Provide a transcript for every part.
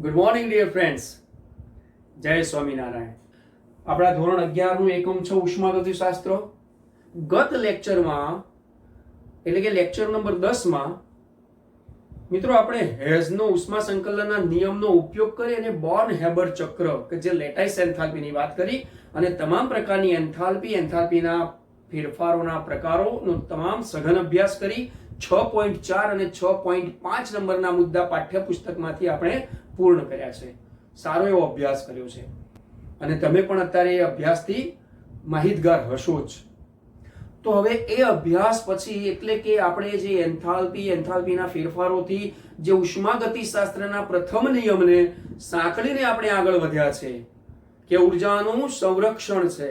Good morning dear friends, જય સ્વામિનારાયણ. આપણા ધોરણ 11 નું એકમ 6 ઉષ્માગતિશાસ્ત્ર. ગત લેક્ચરમાં એટલે કે લેક્ચર નંબર 10 માં મિત્રો આપણે હેઝનો ઉષ્મા સંકલનના નિયમનો ઉપયોગ કરી અને બોર્ન હેબર ચક્ર કે જે લેટાઇસ એન્થાલ્પીની વાત કરી અને તમામ પ્રકારની એન્થાલ્પીના ફેરફારોના પ્રકારોનો તમામ સઘન અભ્યાસ કરી 6.4 અને 6.5 નંબરના મુદ્દા પાઠ્યપુસ્તકમાંથી આપણે પૂર્ણ કર્યા છે. સારો એવો અભ્યાસ કર્યો છે અને તમે પણ અત્યારે એ અભ્યાસથી માહિતગાર હશો જ. તો હવે એ અભ્યાસ પછી એટલે કે આપણે જે એન્થાલ્પીના ફેરફારોથી જે ઉષ્માગતિશાસ્ત્રના પ્રથમ નિયમને સાંકળીને આપણે આગળ વધ્યા છે કે ઉર્જાનું સંરક્ષણ છે,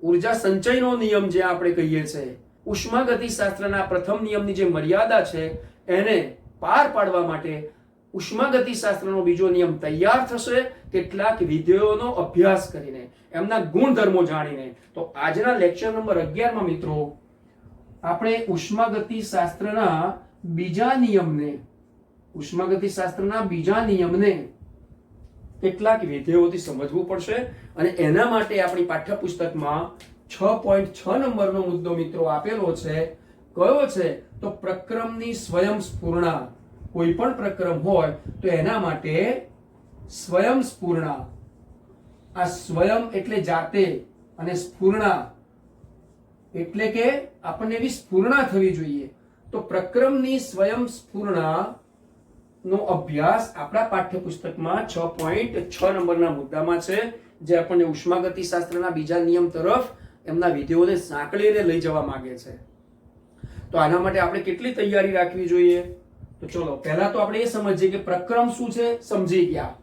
ઉર્જા સંચયનો નિયમ જે આપણે કહીએ છીએ, ઉષ્માગતિશાસ્ત્રના પ્રથમ નિયમની જે મર્યાદા છે એને પાર પાડવા માટે ઉષ્માગતિશાસ્ત્રનો બીજો નિયમ તૈયાર થશે કેટલાક વિધેયોનો અભ્યાસ કરીને, એમના ગુણધર્મો જાણીને. તો આજના લેક્ચર નંબર 11 માં મિત્રો આપણે ઉષ્માગતિશાસ્ત્રના બીજા નિયમને કેટલાક વિધેયોથી સમજવું પડશે અને એના માટે આપણી પાઠ્યપુસ્તકમાં 6.6 નંબરનો મુદ્દો મિત્રો આપેલો છે. કયો છે? તો પ્રક્રમની સ્વયંસ્ફુરણા. કોઈ પણ પ્રક્રમ હોય તો એના માટે સ્વયંસ્ફુરણા, આ સ્વયં એટલે જાતે અને સ્ફુરણા એટલે કે આપણને એવી સ્ફુરણા થવી જોઈએ. તો પ્રક્રમની સ્વયંસ્ફુરણા નો અભ્યાસ આપણા પાઠ્યપુસ્તકમાં 6.6 નંબરના મુદ્દામાં છે, જે આપણને ઉષ્માગતિશાસ્ત્રના બીજા નિયમ તરફ એમના વિધેયોને સાંકળીને લઈ જવા માંગે છે. તો આના માટે આપણે કેટલી તૈયારી રાખવી જોઈએ? તો ચલો પહેલા તો આપણે એ સમજીએ કે પ્રક્રમ શું છે. સમજી ગયા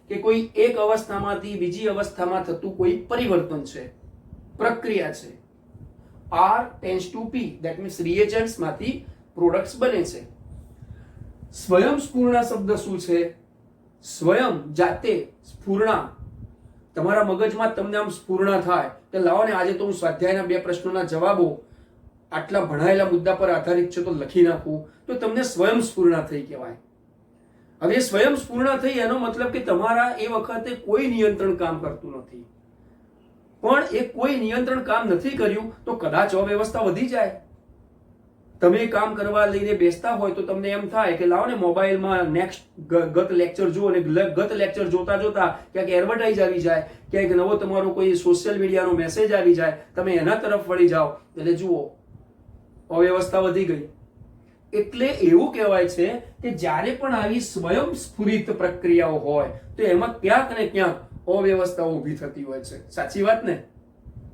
કે કોઈ એક અવસ્થામાંથી બીજી અવસ્થામાં થતું કોઈ પરિવર્તન છે, પ્રક્રિયા છે. R tends to P, that means reagents માંથી પ્રોડક્ટ્સ બને છે. સ્વયંસ્ફુરણા શબ્દ શું છે? સ્વયં જાતે સ્ફુરણા. તમારા મગજમાં તમને આમ સ્ફુરણા થાય કે લાવો ને આજે તો હું સ્વાધ્યાયના 2 પ્રશ્નોના જવાબો આટલા ભણાયેલા મુદ્દા પર આધારિત છે તો લખી નાખું, તો તમને સ્વયંસ્ફુરણા થઈ કહેવાય. હવે સ્વયંસ્ફુરણા થઈ એનો મતલબ કે તમારા એ વખતે કોઈ નિયંત્રણ કામ કરતું નથી, પણ એ કોઈ નિયંત્રણ કામ નથી કર્યું તો કદાચ અવ્યવસ્થા વધી જાય. તમે કામ કરવા લઈને બેસતા હોય તો તમને એમ થાય કે લાવો ને મોબાઈલમાં નેક્સ્ટ ગત લેક્ચર જુઓ અને ગત લેક્ચર જોતા જોતા ક્યાંક એડવર્ટાઇઝ આવી જાય, ક્યાંક નવો તમારો કોઈ સોશિયલ મીડિયાનો મેસેજ આવી જાય, તમે એના તરફ વળી જાઓ એટલે જુઓ અવ્યવસ્થા વધી ગઈ. એટલે એવું કહેવાય છે કે જ્યારે પણ આવી સ્વયંસ્ફુરિત પ્રક્રિયાઓ હોય તો એમાં ક્યાંક ને ક્યાંક અવ્યવસ્થાઓ ઊભી થતી હોય છે. સાચી વાત ને?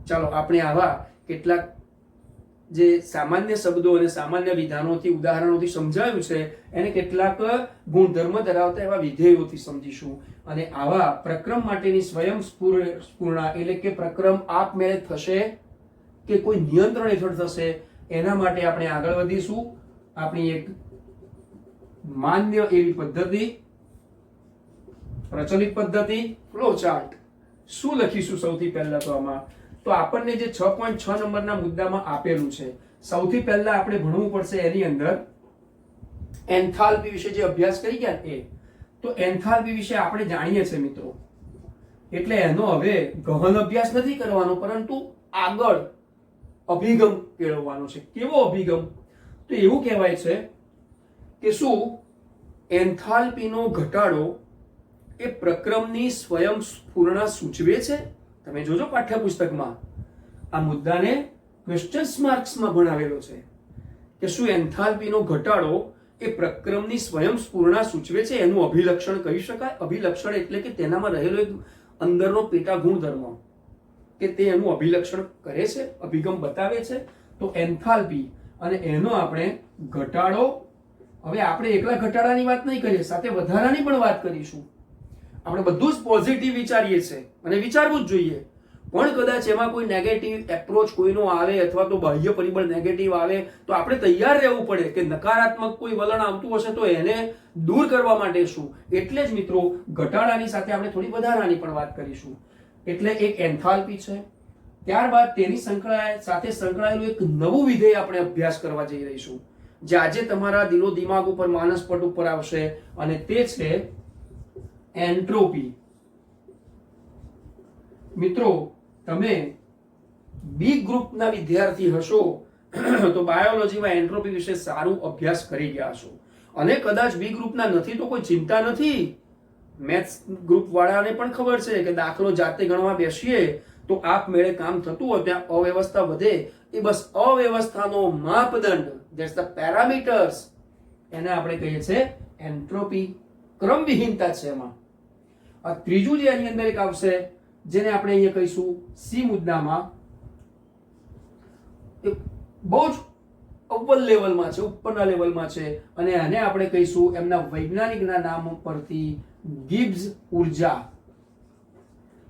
ચાલો આપણે આવા કેટલાક જે સામાન્ય શબ્દો અને સામાન્ય વિધાનોથી ઉદાહરણોથી સમજાવ્યું છે એને કેટલાક ગુણધર્મ ધરાવતા એવા વિધેયોથી સમજીશું અને આવા પ્રક્રમ માટેની સ્વયંસ્ફુરણા એટલે કે પ્રક્રમ આપમેળે થશે કે કોઈ નિયંત્રણ હેઠળ થશે એના માટે આપણે આગળ વધીશું. આપણી એક માન્ય એવી પદ્ધતિ, પ્રચલિત પદ્ધતિ, ફ્લો ચાર્ટ. શું લખીશું સૌથી પહેલા તો આમાં? તો આપણને જે 6.6 નંબરના મુદ્દામાં આપેલું છે, સૌથી પહેલા આપણે ભણવું પડશે એની અંદર એન્થાલ્પી વિશે જે અભ્યાસ કરી ગયા એ. તો એન્થાલ્પી વિશે આપણે જાણીએ છીએ મિત્રો, એટલે એનો હવે ગહન અભ્યાસ નથી કરવાનો, પરંતુ આગળ અભિગમ કેળવવાનો છે. કેવો અભિગમ? તો એવું કહેવાય છે કે શું એન્થાલ્પીનો ઘટાડો એ પ્રક્રમની સ્વયંસ્ફુરણા સૂચવે છે? તમે જોજો પાઠ્યપુસ્તકમાં આ મુદ્દાને ક્વેશ્ચન માર્ક્સમાં ભણાવેલો છે કે શું એન્થાલ્પીનો ઘટાડો એ પ્રક્રમની સ્વયંસ્ફુરણા સૂચવે છે? એનું અભિલક્ષણ કહી શકાય. અભિલક્ષણ એટલે કે તેનામાં રહેલો એક અંદરનો પેટા ગુણધર્મ કે તે એનું અભિલક્ષણ કરે છે, અભિગમ બતાવે છે. તો એન્થાલ્પી અને એનો આપણે ઘટાડો. હવે આપણે એકલા ઘટાડાની વાત નહીં કરીએ, સાથે વધારાની પણ વાત કરીશું. આપણે બધું જ પોઝિટિવ વિચારીએ છીએ અને વિચારવું જ જોઈએ, પણ કદાચ એમાં કોઈ નેગેટિવ એપ્રોચ કોઈનો આવે અથવા તો બાહ્ય પરિબળ નેગેટિવ આવે તો આપણે તૈયાર રહેવું પડે કે નકારાત્મક કોઈ વલણ આવતું હશે તો એને દૂર કરવા માટે શું. એટલે જ મિત્રો ઘટાડાની સાથે આપણે થોડી વધારાની પણ વાત કરીશું. એટલે એક એન્થાલ્પી છે, ત્યારબાદ તેની સાથે સંકળાયેલું એક નવું વિધેય આપણે અભ્યાસ કરવા જઈ રહીશું, જે આજે તમારા દિલો દિમાગ ઉપર, માનસપટ ઉપર આવશે અને તે છે એન્ટ્રોપી. મિત્રો તમે બી ગ્રુપના વિદ્યાર્થી હશો તો બાયોલોજીમાં એન્ટ્રોપી વિશે સારું અભ્યાસ કરી ગયા છો, અને કદાચ બી ગ્રુપના નથી તો કોઈ ચિંતા નથી. મેથ્સ ગ્રુપ વાળાને પણ ખબર છે કે દાખલો જાતે ગણવા બેસીએ તો આપમેળે કામ થતું હોય, ત્યાં અવ્યવસ્થા વધે. એ બસ અવ્યવસ્થાનો માપદંડ, ધેટ્સ ધ પેરામીટર્સ, એને આપણે કહીએ છીએ એન્ટ્રોપી. ક્રમવિહીનતા છે એમાં. આ ત્રીજું જે આની અંદર એક આવશે, જેને આપણે અહીંયા કહીશું સી મુદ્દામાં, બહુ જ અવ્વલ લેવલમાં છે, ઉપરના લેવલમાં છે, અને આને આપણે કહીશું એમના વૈજ્ઞાનિકના નામ પરથી ગિબ્સ ઉર્જા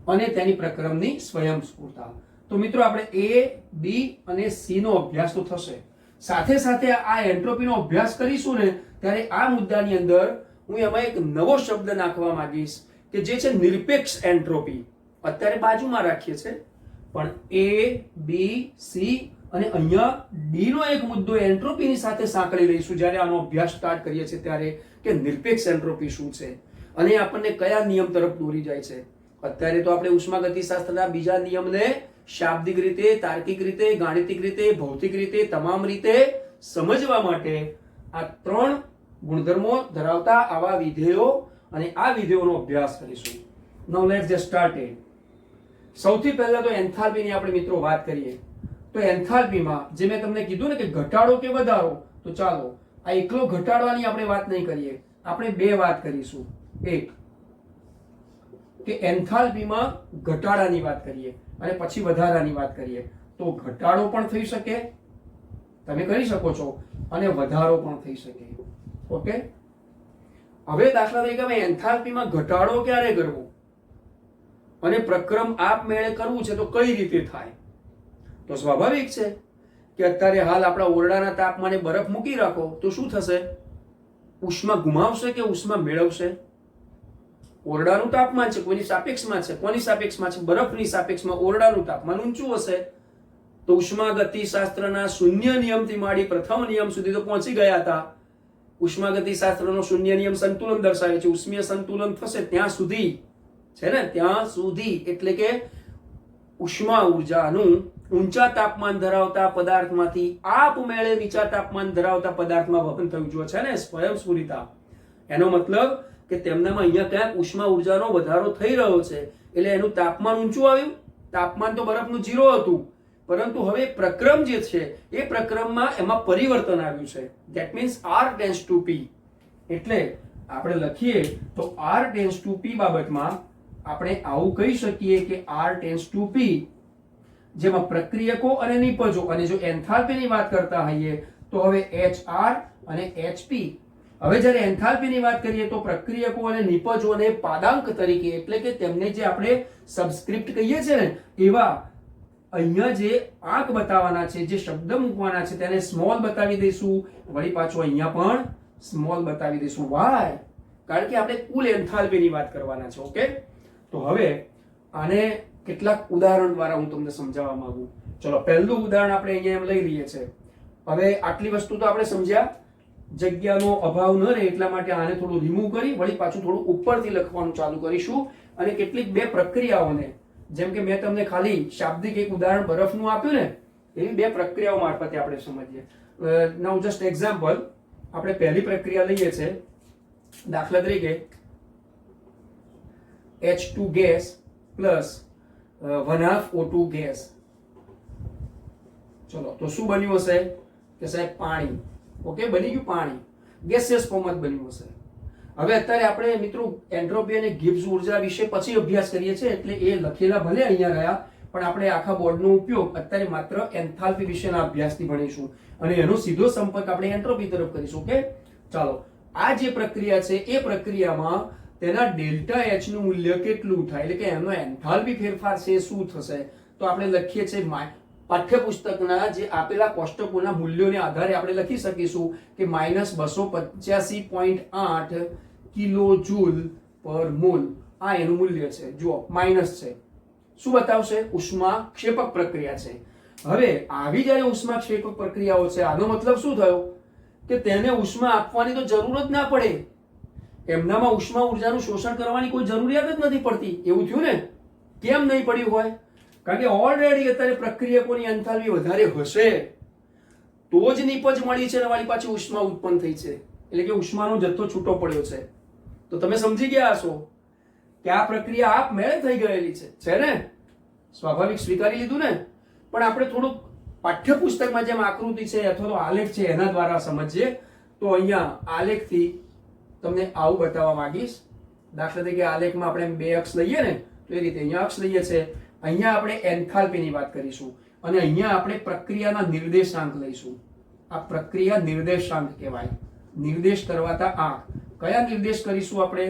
અને તેની પ્રક્રમની સ્વયંસ્ફૂર્તા. તો મિત્રો આપણે એ, બી અને સી નો અભ્યાસ તો થશે, સાથે સાથે આ એન્ટ્રોપીનો અભ્યાસ કરીશું ને ત્યારે આ મુદ્દાની અંદર હું એમાં એક નવો શબ્દ નાખવા માંગીશ કે જે છે નિરપેક્ષ એન્ટ્રોપી. અત્યારે બાજુમાં રાખીએ છે, પણ એ, બી, સી અને અહીંયા ડી નો એક મુદ્દો એન્ટ્રોપીની સાથે સાંકળી લઈશું જ્યારે આનો અભ્યાસ સ્ટાર્ટ કરીએ છીએ ત્યારે, કે નિરપેક્ષ એન્ટ્રોપી શું છે અને આપણને કયા નિયમ તરફ દોરી જાય છે. અત્યારે તો આપણે ઉષ્માગતિશાસ્ત્રના બીજા નિયમને શાબ્દિક રીતે, તાર્કિક રીતે, ગાણિતિક રીતે, ભૌતિક રીતે, તમામ રીતે સમજવા માટે આ 3 ગુણધર્મો ધરાવતા આવા વિધેયો અને આ વિધેયોનો અભ્યાસ કરીશું. નાઉ લેટ્સ ગેટ સ્ટાર્ટેડ. સૌથી પહેલા તો એન્થાલ્પીની આપણે મિત્રો વાત કરીએ તો એન્થાલ્પીમાં જે મેં તમને કીધું ને કે ઘટાડો કે વધારો, તો ચાલો આ એકલો ઘટાડવાની આપણે વાત નહીં કરીએ, આપણે બે વાત કરીશું. એક કે એન્થાલ્પીમાં ઘટાડાની વાત કરીએ અને પછી વધારાની વાત કરીએ. તો ઘટાડો પણ થઈ શકે, તમે કરી શકો છો, અને વધારો પણ થઈ શકે. ઓકે, હવે દાખલા તરીકે અમે એન્થાલ્પીમાં ઘટાડો ક્યારે કરવો અને પ્રક્રમ આપમેળે કરવું છે તો કઈ રીતે થાય? તો સ્વાભાવિક છે કે અત્યારે હાલ આપણા ઓરડાના તાપમાને બરફ મૂકી રાખો તો શું થશે? ઉષ્મા ગુમાવશે કે ઉષ્મા મેળવશે? ઓરડાનું તાપમાન છે, કોઈની સાપેક્ષમાં છે, કોની સાપેક્ષમાં છે? બરફની સાપેક્ષમાં ઓરડાનું તાપમાન ઊંચું હશે. તો ઉષ્માગતિશાસ્ત્રના શૂન્ય નિયમથી માંડી પ્રથમ નિયમ સુધી તો પહોંચી ગયા હતા. ઉષ્માગતિશાસ્ત્રનો શૂન્ય નિયમ સંતુલન દર્શાવે છે, ઉષ્મીય સંતુલન થશે ત્યાં સુધી છે ને, ત્યાં સુધી. એટલે કે ઉષ્મા ઉર્જાનું ઊંચા તાપમાન ધરાવતા પદાર્થમાંથી આપમેળે નીચા તાપમાન ધરાવતા પદાર્થમાં વહન થયું જોઈએ છે ને, સ્વયંસ્ફુરિતા. એનો મતલબ કે તેમનામાં અહીંયા ક્યાંક ઉષ્મા ઉર્જાનો વધારો થઈ રહ્યો છે, એટલે એનું તાપમાન ઊંચું આવ્યું. તાપમાન તો બરફનું 0 હતું, પરંતુ હવે પ્રક્રમ જે છે એ પ્રક્રમમાં એમાં પરિવર્તન આવ્યું છે. That means R tends to P. એટલે આપણે લખીએ તો R ટેન્ડ્સ ટુ P બાબતમાં આપણે આવું કહી શકીએ કે R ટેન્ડ્સ ટુ P, જેમાં પ્રક્રિયકો અને નિપજો, અને જો એન્થાલ્પીની વાત કરતા હોઈએ તો હવે HR અને HP. હવે જ્યારે એન્થાલ્પીની વાત કરીએ તો પ્રક્રિયકો અને નિપજોને પાદાંક તરીકે, એટલે કે તેમને જે આપણે સબસ્ક્રિપ્ટ કહીએ છીએ ને, એવા અહીંયા જે આંક બતાવવાના છે, જે શબ્દ મૂકવાના છે તેને સ્મોલ બતાવી દઈશું, વળી પાછું અહીંયા પણ સ્મોલ બતાવી દઈશું. વાય? કારણ કે આપણે કુલ એન્થાલ્પીની વાત કરવાના છે. ઓકે, તો હવે આને કેટલાક ઉદાહરણ દ્વારા હું તમને સમજાવવા માંગુ. ચલો, પહેલું ઉદાહરણ આપણે અહીંયા એમ લઈ લઈએ છે. હવે આટલી વસ્તુ તો આપણે સમજ્યા, જગ્યાનો અભાવ ન રહે એટલા માટે આને થોડું રિમૂવ કરી વળી પાછું થોડું ઉપરથી લખવાનું ચાલુ કરીશું, અને કેટલીક બે પ્રક્રિયાઓને, જેમ કે મેં તમને ખાલી શાબ્દિક એક ઉદાહરણ બરફનું આપ્યું ને, એવી બે પ્રક્રિયાઓ મારફતે આપણે સમજીએ. નાઉ જસ્ટ એક્ઝામ્પલ, આપણે પહેલી પ્રક્રિયા લઈએ છે, દાખલા તરીકે H2 gas plus 1/2 O2 gas. ચલો, તો શું બન્યું હશે કે સાહેબ પાણી. ઓકે, બની ગયું પાણી, ગેસિયસ ફોર્મ જ બન્યું હશે. હવે અત્યારે આપણે મિત્રો એન્ટ્રોપી અને ગિબ્સ ઉર્જા વિશે પછી અભ્યાસ કરીએ છીએ, એટલે એ લખેલા ભલે અહીંયા રહ્યા, પણ આપણે આખા બોર્ડનો ઉપયોગ અત્યારે માત્ર એન્થાલ્પી વિશેના અભ્યાસથી ભણીશું, અને એનો સીધો સંપર્ક આપણે એન્ટ્રોપી તરફ કરીશું. ઓકે, ચાલો, આ જે પ્રક્રિયા છે એ પ્રક્રિયામાં તેના ડેલ્ટા H નું મૂલ્ય કેટલું થાય, એટલે કે એનો એન્થાલ્પી ફેરફાર છે એ શું થશે? તો આપણે લખીએ છીએ પાઠ્યપુસ્તકના જે આપેલા કોષ્ટકોના મૂલ્યોને આધારે આપણે લખી શકીશું કે -285.8 કિલો જૂલ પર મોલ. આ એનું મૂલ્ય છે. જુઓ, માઇનસ છે, શું બતાવશે? ઉષ્મા ક્ષેપક પ્રક્રિયા છે. હવે આવી જ્યારે ઉષ્મા ક્ષેપક પ્રક્રિયાઓ છે, આનો મતલબ શું થયો કે તેને ઉષ્મા આપવાની તો જરૂર જ ના પડે. એમનામાં ઉષ્મા ઉર્જાનું શોષણ કરવાની કોઈ જરૂરિયાત જ નથી પડતી. એવું થયું ને? કેમ નહીં પડ્યું હોય? કારણ કે ઓલરેડી અત્યારે પ્રક્રિયકોની એન્થાલ્પી વધારે હશે તો જ નિપજ મળી છે ને વાળી પાછી ઉષ્મા ઉત્પન્ન થઈ છે, એટલે કે ઉષ્માનો જથ્થો છૂટો પડ્યો છે. તો તમે સમજી ગયા હશો કે આ પ્રક્રિયા આપમેળે થઈ ગયેલી છે ને? સ્વાભાવિક સ્વીકારી લીધું ને? પણ આપણે થોડુંક પાઠ્યપુસ્તકમાં જેમ આકૃતિ છે અથવા તો આલેખ છે એના દ્વારા સમજીએ. તો અહીંયા આલેખથી તમને આવું બતાવવા માંગીશ. દાખલા તરીકે આલેખમાં આપણે બે અક્ષ લઈએ ને, તો એ રીતે અહીંયા અક્ષ લઈએ છે. અહીંયા આપણે એન્થાલ્પીની વાત કરીશું અને અહીંયા આપણે પ્રક્રિયાના નિર્દેશાંક લઈશું. આ પ્રક્રિયા નિર્દેશાંક કહેવાય. નિર્દેશ કરવાતા આંક. કયા નિર્દેશ કરીશું આપણે?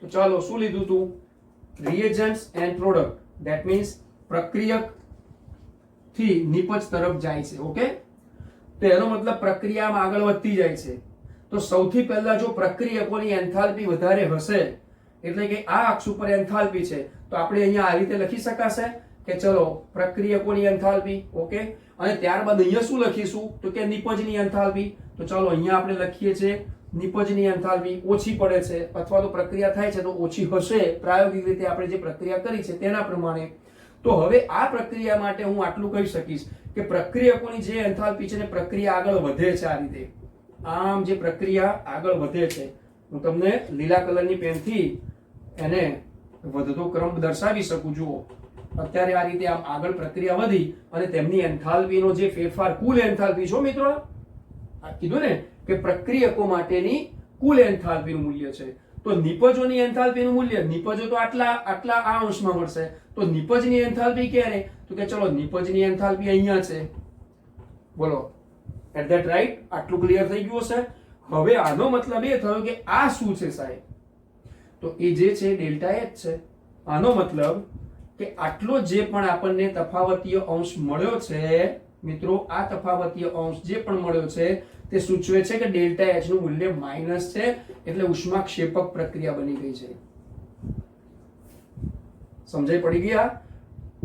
તો ચાલો, શું લીધું હતું? રિએજન્ટ્સ એન્ડ પ્રોડક્ટ. ધેટ મીન્સ પ્રક્રિયક થી નિપજ તરફ જાય છે. ઓકે, તો એનો મતલબ પ્રક્રિયામાં આગળ વધતી જાય છે. તો સૌથી પહેલા જો પ્રક્રિયકોની એન્થાલ્પી વધારે હશે એટલે કે આ અક્ષ ઉપર એન્થાલ્પી છે, તો આપણે અહીંયા આ રીતે લખી શકાશે કે ચલો પ્રક્રિયકોની એન્થાલ્પી. ઓકે, અને ત્યારબાદ અહીંયા શું લખીશું? તો કે નિપજની એન્થાલ્પી. તો ચાલો અહીંયા આપણે લખીએ છીએ નિપજની એન્થાલ્પી ઓછી પડે છે અથવા તો પ્રક્રિયા થાય છે તો ઓછી હશે પ્રાયોગિક રીતે આપણે જે પ્રક્રિયા કરી છે તેના પ્રમાણે. તો હવે આ પ્રક્રિયા માટે હું આટલું કહી શકીશ કે પ્રક્રિયકોની જે એન્થાલ્પી છે ને પ્રક્રિયા આગળ વધે છે આ રીતે. આમ જે પ્રક્રિયા આગળ વધે છે, હું તમને લીલા કલરની પેનથી એને વધતો ક્રમ દર્શાવી શકું. જુઓ, અત્યારે આ રીતે આમ આગળ પ્રક્રિયા વધી અને તેમની એન્થાલ્પીનો જે ફેરફાર, કુલ એન્થાલ્પી છો મિત્રો, આ કીધું ને કે પ્રક્રિયકો માટેની કુલ એન્થાલ્પીનું મૂલ્ય છે. તો નિપજોની એન્થાલ્પીનું મૂલ્ય, નિપજો તો આટલા આ અંશમાં મળશે. તો નિપજની એન્થાલ્પી ક્યારે? તો કે ચલો નિપજની એન્થાલ્પી અહીંયા છે. બોલો, એટ ધેટ રાઈટ? આટલું ક્લિયર થઈ ગયું હશે. હવે આનો મતલબ એ થયો કે આ શું છે સાહેબ? તો એ જે છે ડેલ્ટા એચ છે. આનો મતલબ કે આટલો જે પણ આપણને તફાવતીય અંશ મળ્યો છે મિત્રો, આ તફાવતીય અંશ જે પણ મળ્યો છે તે સૂચવે છે કે ડેલ્ટા એચ નું મૂલ્ય માઈનસ છે, એટલે ઉષ્માક્ષેપક પ્રક્રિયા બની ગઈ છે. સમજાઈ પડી ગયા?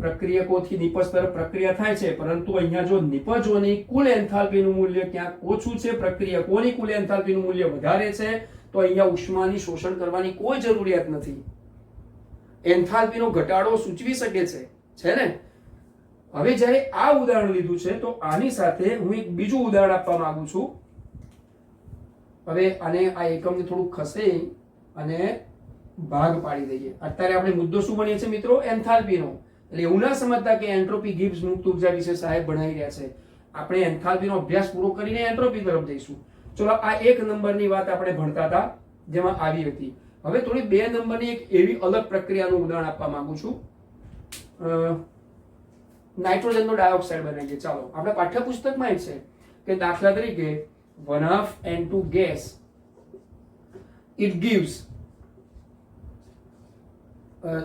પ્રક્રિયકોથી નિપજ તરફ પ્રક્રિયા થાય છે, પરંતુ અહીંયા જો નિપજોની કુલ એન્થાલ્પીનું મૂલ્ય ક્યાંક ઓછું છે, પ્રક્રિયકોની કુલ એન્થાલ્પીનું મૂલ્ય વધારે છે, તો અહીંયા ઉષ્માની શોષણ કરવાની કોઈ જરૂરિયાત નથી. એન્થાલ્પીનો ઘટાડો સૂચવી શકે છે ને? હવે જ્યારે આ ઉદાહરણ લીધું છે તો આની સાથે હું એક બીજું ઉદાહરણ આપવા માંગુ છું. હવે આને આ એકમને થોડું ખસેડી અને ભાગ પાડી દઈએ. અત્યારે આપણે મુદ્દો શું ભણીએ છીએ મિત્રો? એન્થાલ્પીનો. એટલે એવું ના સમજતા કે એન્ટ્રોપી ગિબ્સ મુક્ત ઉર્જા વિશે સાહેબ ભણાવી રહ્યા છે. આપણે એન્થાલ્પીનો અભ્યાસ પૂરો કરીને એન્ટ્રોપી તરફ જઈશું. ચલો, આ એક નંબરની વાત આપણે ભણતા હતા જેમાં આવી હતી. હવે થોડી 2 નંબરની એક એવી અલગ પ્રક્રિયાનું ઉદાહરણ આપવા માંગુ છું. નાઇટ્રોજનનો ડાયોક્સાઇડ બનાવીએ. ચાલો, આપણે પાઠ્યપુસ્તકમાં જ છે કે દાખલા તરીકે 1/2 N2 gas it gives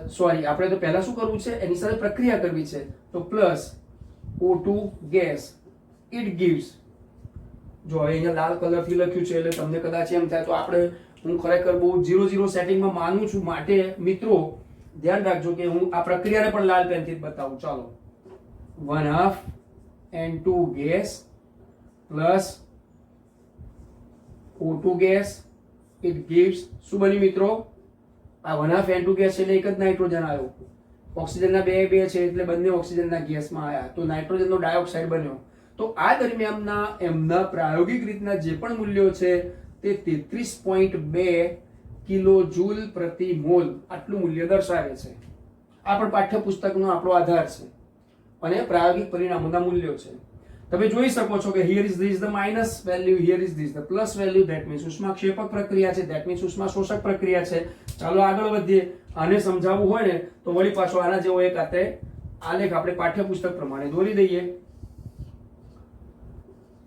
sorry, આપણે તો પહેલા શું કરવું છે? એની સાથે પ્રક્રિયા કરવી છે. તો plus O2 gas it gives. જો હવે અહીંયા લાલ કલરથી લખ્યું છે એટલે તમને કદાચ એમ થાય, તો આપણે, હું ખરેખર બહુ 0 સેટિંગમાં માનું છું, માટે મિત્રો ધ્યાન રાખજો કે હું આ પ્રક્રિયાને પણ લાલ પેનથી જ બતાવું. ચાલો, 1/2 N2 gas plus O2 gas it gives. શું બન્યું મિત્રો? આ 1/2 N2 ગેસ એટલે એક જ નાઇટ્રોજન આવ્યો. ઓક્સિજનના બે છે એટલે બંને ઓક્સિજનના ગેસમાં આવ્યા, તો નાઇટ્રોજનનો ડાયોક્સાઇડ બન્યો. તો આ દરમિયાનના એમના પ્રાયોગિક રીતના જે પણ મૂલ્યો છે તે 33.2 કિલોજૂલ પ્રતિ મોલ આટલું મૂલ્ય દર્શાવે છે. આ પણ પાઠ્યપુસ્તકનો આપણો આધાર છે અને પ્રાયોગિક પરિણામોના મૂલ્યો છે. તમે જોઈ શકો છો કે here is this the minus value, here is this the plus value. that means ઉષ્માક્ષેપક પ્રક્રિયા છે, that means ઉષ્મા શોષક પ્રક્રિયા છે. ચાલો આગળ વધીએ. આને સમજાવવું હોય ને તો વળી પાછો આના જેવો એક આલેખ આપણે પાઠ્યપુસ્તક પ્રમાણે દોરી દઈએ.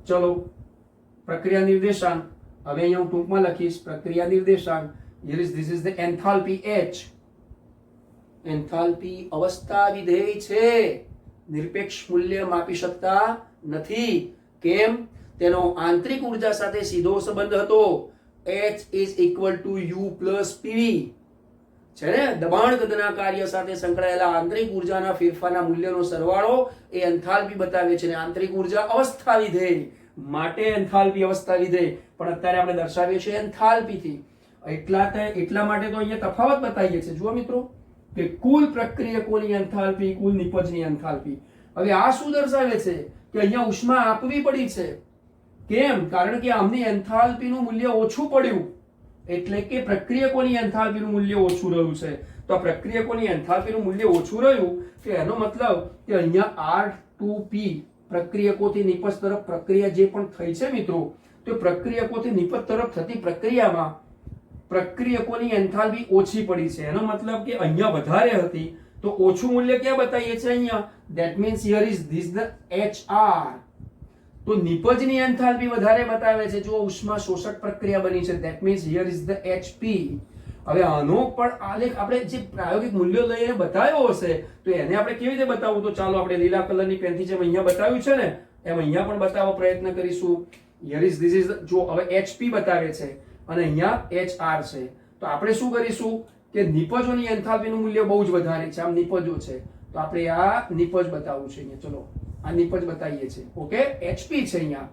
ચલો, પ્રક્રિયા નિર્દેશાંક. હવે અહીંયા હું ટૂંકમાં લખીશ પ્રક્રિયા નિર્દેશાંક. here is this is the enthalpy H. Enthalpy અવસ્થા વિધેય છે, નિરપેક્ષ મૂલ્ય માપી શકતા નથી. કેમ? તેનો આંતરિક ઉર્જા સાથે સીધો સંબંધ હતો. H is equal to U plus PV છે ને? દબાણ કદના કાર્ય સાથે સંકળાયેલા આંતરિક ઉર્જાના ફેરફારના મૂલ્યનો સરવાળો એ એન્થાલ્પી બતાવે છે. અને આંતરિક ઉર્જા અવસ્થા વિધેય માટે એન્થાલ્પી અવસ્થા વિધેય, પણ અત્યારે આપણે દર્શાવીએ છીએ એન્થાલ્પીથી. એટલા માટે તો અહીંયા તફાવત બતાવીએ છીએ. જુઓ મિત્રો કે કુલ પ્રક્રિયકોની એન્થાલ્પી, કુલ નિપજની એન્થાલ્પી. હવે આ શું દર્શાવે છે કે અહીંયા ઉષ્મા આપવી પડી છે. કેમ? કારણ કે આમની એન્થાલ્પીનું મૂલ્ય ઓછું પડ્યું, એટલે કે પ્રક્રિયકોની એન્થાલ્પીનું મૂલ્ય ઓછું રહ્યું છે. તો આ પ્રક્રિયકોની એન્થાલ્પીનું મૂલ્ય ઓછું રહ્યું કે એનો મતલબ કે અહીંયા R2P પ્રક્રિયકોથી નિપજ તરફ પ્રક્રિયા જે પણ થઈ છે મિત્રો, તો પ્રક્રિયકોથી નિપજ તરફ થતી પ્રક્રિયામાં પ્રક્રિયકોની એન્થાલ્પી ઓછી પડી છે. એનો મતલબ કે અહીંયા વધારે હતી તો ઓછું મૂલ્ય ક્યાં બતાવીએ છીએ અહીંયા? That means here is this the HR. તો નિપજની એન્થાલ્પી વધારે બતાવે છે. જો ઉષ્મા શોષક પ્રક્રિયા બની છે, that means here is the HP. હવે આનો પણ આલેખ આપણે જે પ્રાયોગિક મૂલ્યો લઈને બતાવ્યો હશે તો એને આપણે કેવી રીતે બતાવવું? તો ચાલો આપણે લીલા કલરની પેનથી જેમ અહીંયા બતાવ્યું છે ને એમ અહીંયા પણ બતાવવા પ્રયત્ન કરીશું. હિયર ઇઝ ધીસ ઇઝ, જો હવે HP બતાવે છે અને અહીંયા HR છે, તો આપણે શું કરીશું કે નિપજોની એન્થાલ્પીનું મૂલ્ય બહુ જ વધારે છે. આમ નિપજો છે તો આપણે આ નિપજ બતાવવું છે અહીંયા. ચલો આ નિપજ બતાવીએ છીએ. ઓકે, HP છે અહીંયા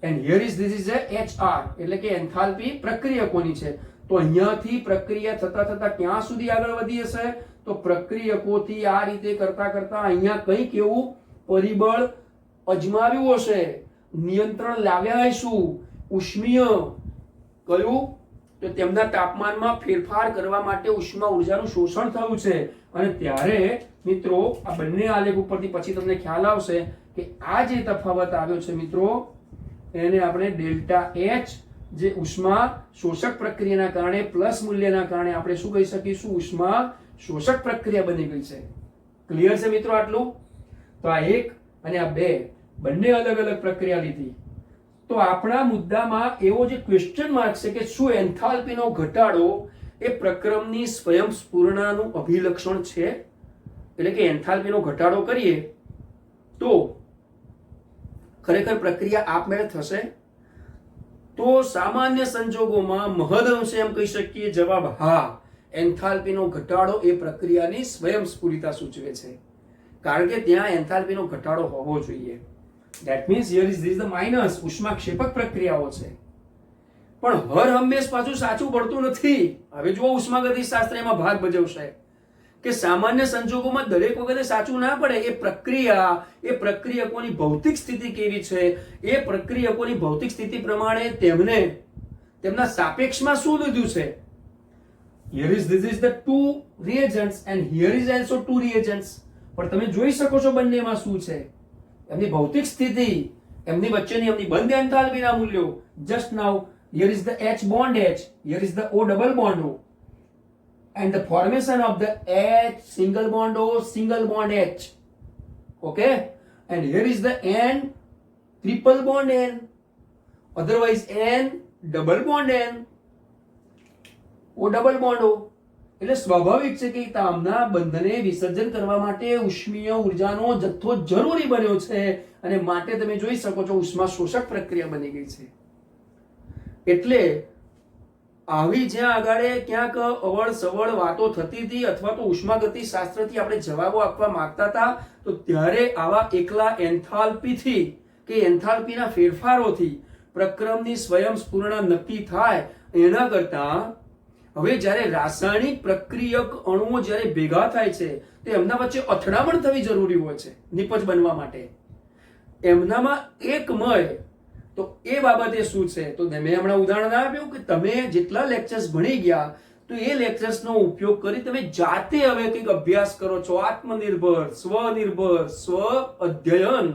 and here is this is HR, એટલે કે એન્થાલ્પી પ્રક્રિયકોની છે. તો અહીંયાથી પ્રક્રિયા થતા થતા ક્યાં સુધી આગળ વધી હશે? તો પ્રક્રિયકોથી આ રીતે કરતા કરતા અહીંયા કંઈક એવું પરિબળ અજમાવ્યું હશે, નિયંત્રણ લાવ્યા હશું, ઉષ્મીય. કયું? તો તેમના તાપમાનમાં ફેરફાર કરવા માટે ઉષ્મા ઉર્જાનું શોષણ થયું છે. અને ત્યારે મિત્રો આ બંને આલેખ ઉપરથી પછી તમને ખ્યાલ આવશે કે આ જે તફાવત આવ્યો છે મિત્રો, એને આપણે ડેલ્ટા H, જે ઉષ્મા શોષક પ્રક્રિયાના કારણે પ્લસ મૂલ્યના કારણે આપણે શું કહી શકીશું? ઉષ્મા શોષક પ્રક્રિયા બની ગઈ છે. ક્લિયર છે મિત્રો આટલું? તો આ એક અને આ બે બંને અલગ અલગ પ્રક્રિયા લીધી. તો આપણા મુદ્દામાં એવો જે ક્વેશ્ચન માર્ક છે કે શું એન્થાલ્પીનો ઘટાડો એ પ્રક્રમની સ્વયંસ્ફુરણાનું અભિલક્ષણ છે? એટલે કે એન્થાલ્પીનો ઘટાડો કરીએ તો ખરેખર પ્રક્રિયા આપમેળે થશે? તો સામાન્ય સંજોગોમાં મહદઅંશે એમ કહી શકીએ જવાબ હા. એન્થાલ્પીનો ઘટાડો એ પ્રક્રિયાની સ્વયંસ્ફુરિતા સૂચવે છે, કારણ કે ત્યાં એન્થાલ્પીનો ઘટાડો હોવો જોઈએ. That means here is this the minus. ઉષ્માક્ષેપક પ્રક્રિયાઓ છે પણ હર હંમેશ પાછું સાચું પડતું નથી. હવે જો ઉષ્માગતિશાસ્ત્ર એમાં ભાગ ભજવશે કે સામાન્ય સંજોગોમાં દરેક વખતે સાચું ના પડે. એ પ્રક્રિયકોની ભૌતિક સ્થિતિ કેવી છે, એ પ્રક્રિયકોની ભૌતિક સ્થિતિ પ્રમાણે તેમને તેમના સાપેક્ષમાં શું લીધું છે. Here is this is the two reagents and here is also two reagents. પણ તમે જોઈ શકો છો બંનેમાં શું છે, એમની ભૌતિક સ્થિતિ, એમની વચ્ચેની એમની બંધ એન્થાલ્પીના મૂલ્યો. Just now here is the H bond H, here is the O double bond O, and the formation of the H single bond O single bond H. Okay, and here is the N triple bond N, otherwise N double bond N, O double bond O. એટલે સ્વાભાવિક છે કે તામના બંધને વિસર્જન કરવા માટે ઉષ્મીય ઉર્જાનો જથ્થો જરૂરી બન્યો છે અને માટે તમે જોઈ શકો છો ઉષ્મા શોષક પ્રક્રિયા બની ગઈ છે. એટલે આવી જ્યાં આગળ ક્યાંક અવળ સવળ વાતો થતી હતી અથવા તો ઉષ્માગતિ શાસ્ત્રથી આપણે જવાબો આપવા માંગતા હતા, તો ત્યારે આવા એકલા એન્થાલ્પીથી કે એન્થાલ્પીના ફેરફારોથી પ્રક્રમની સ્વયંસ્ફુરણા નક્કી થાય એના કરતા હવે જ્યારે રાસાયણિક પ્રક્રિયક અણુઓ જ્યારે ભેગા થાય છે તો એમના વચ્ચે અથડામણ થવી જરૂરી હોય છે નિપજ બનવા માટે. એમનામાં એકમય. તો એ બાબતે શું છે, તો મેં હમણાં ઉદાહરણ આપ્યું કે તમે જેટલા લેક્ચર્સ ભણી ગયા તો એ લેક્ચર્સનો ઉપયોગ કરી તમે જાતે હવે કંઈક અભ્યાસ કરો છો, આત્મનિર્ભર, સ્વનિર્ભર, સ્વ અધ્યયન.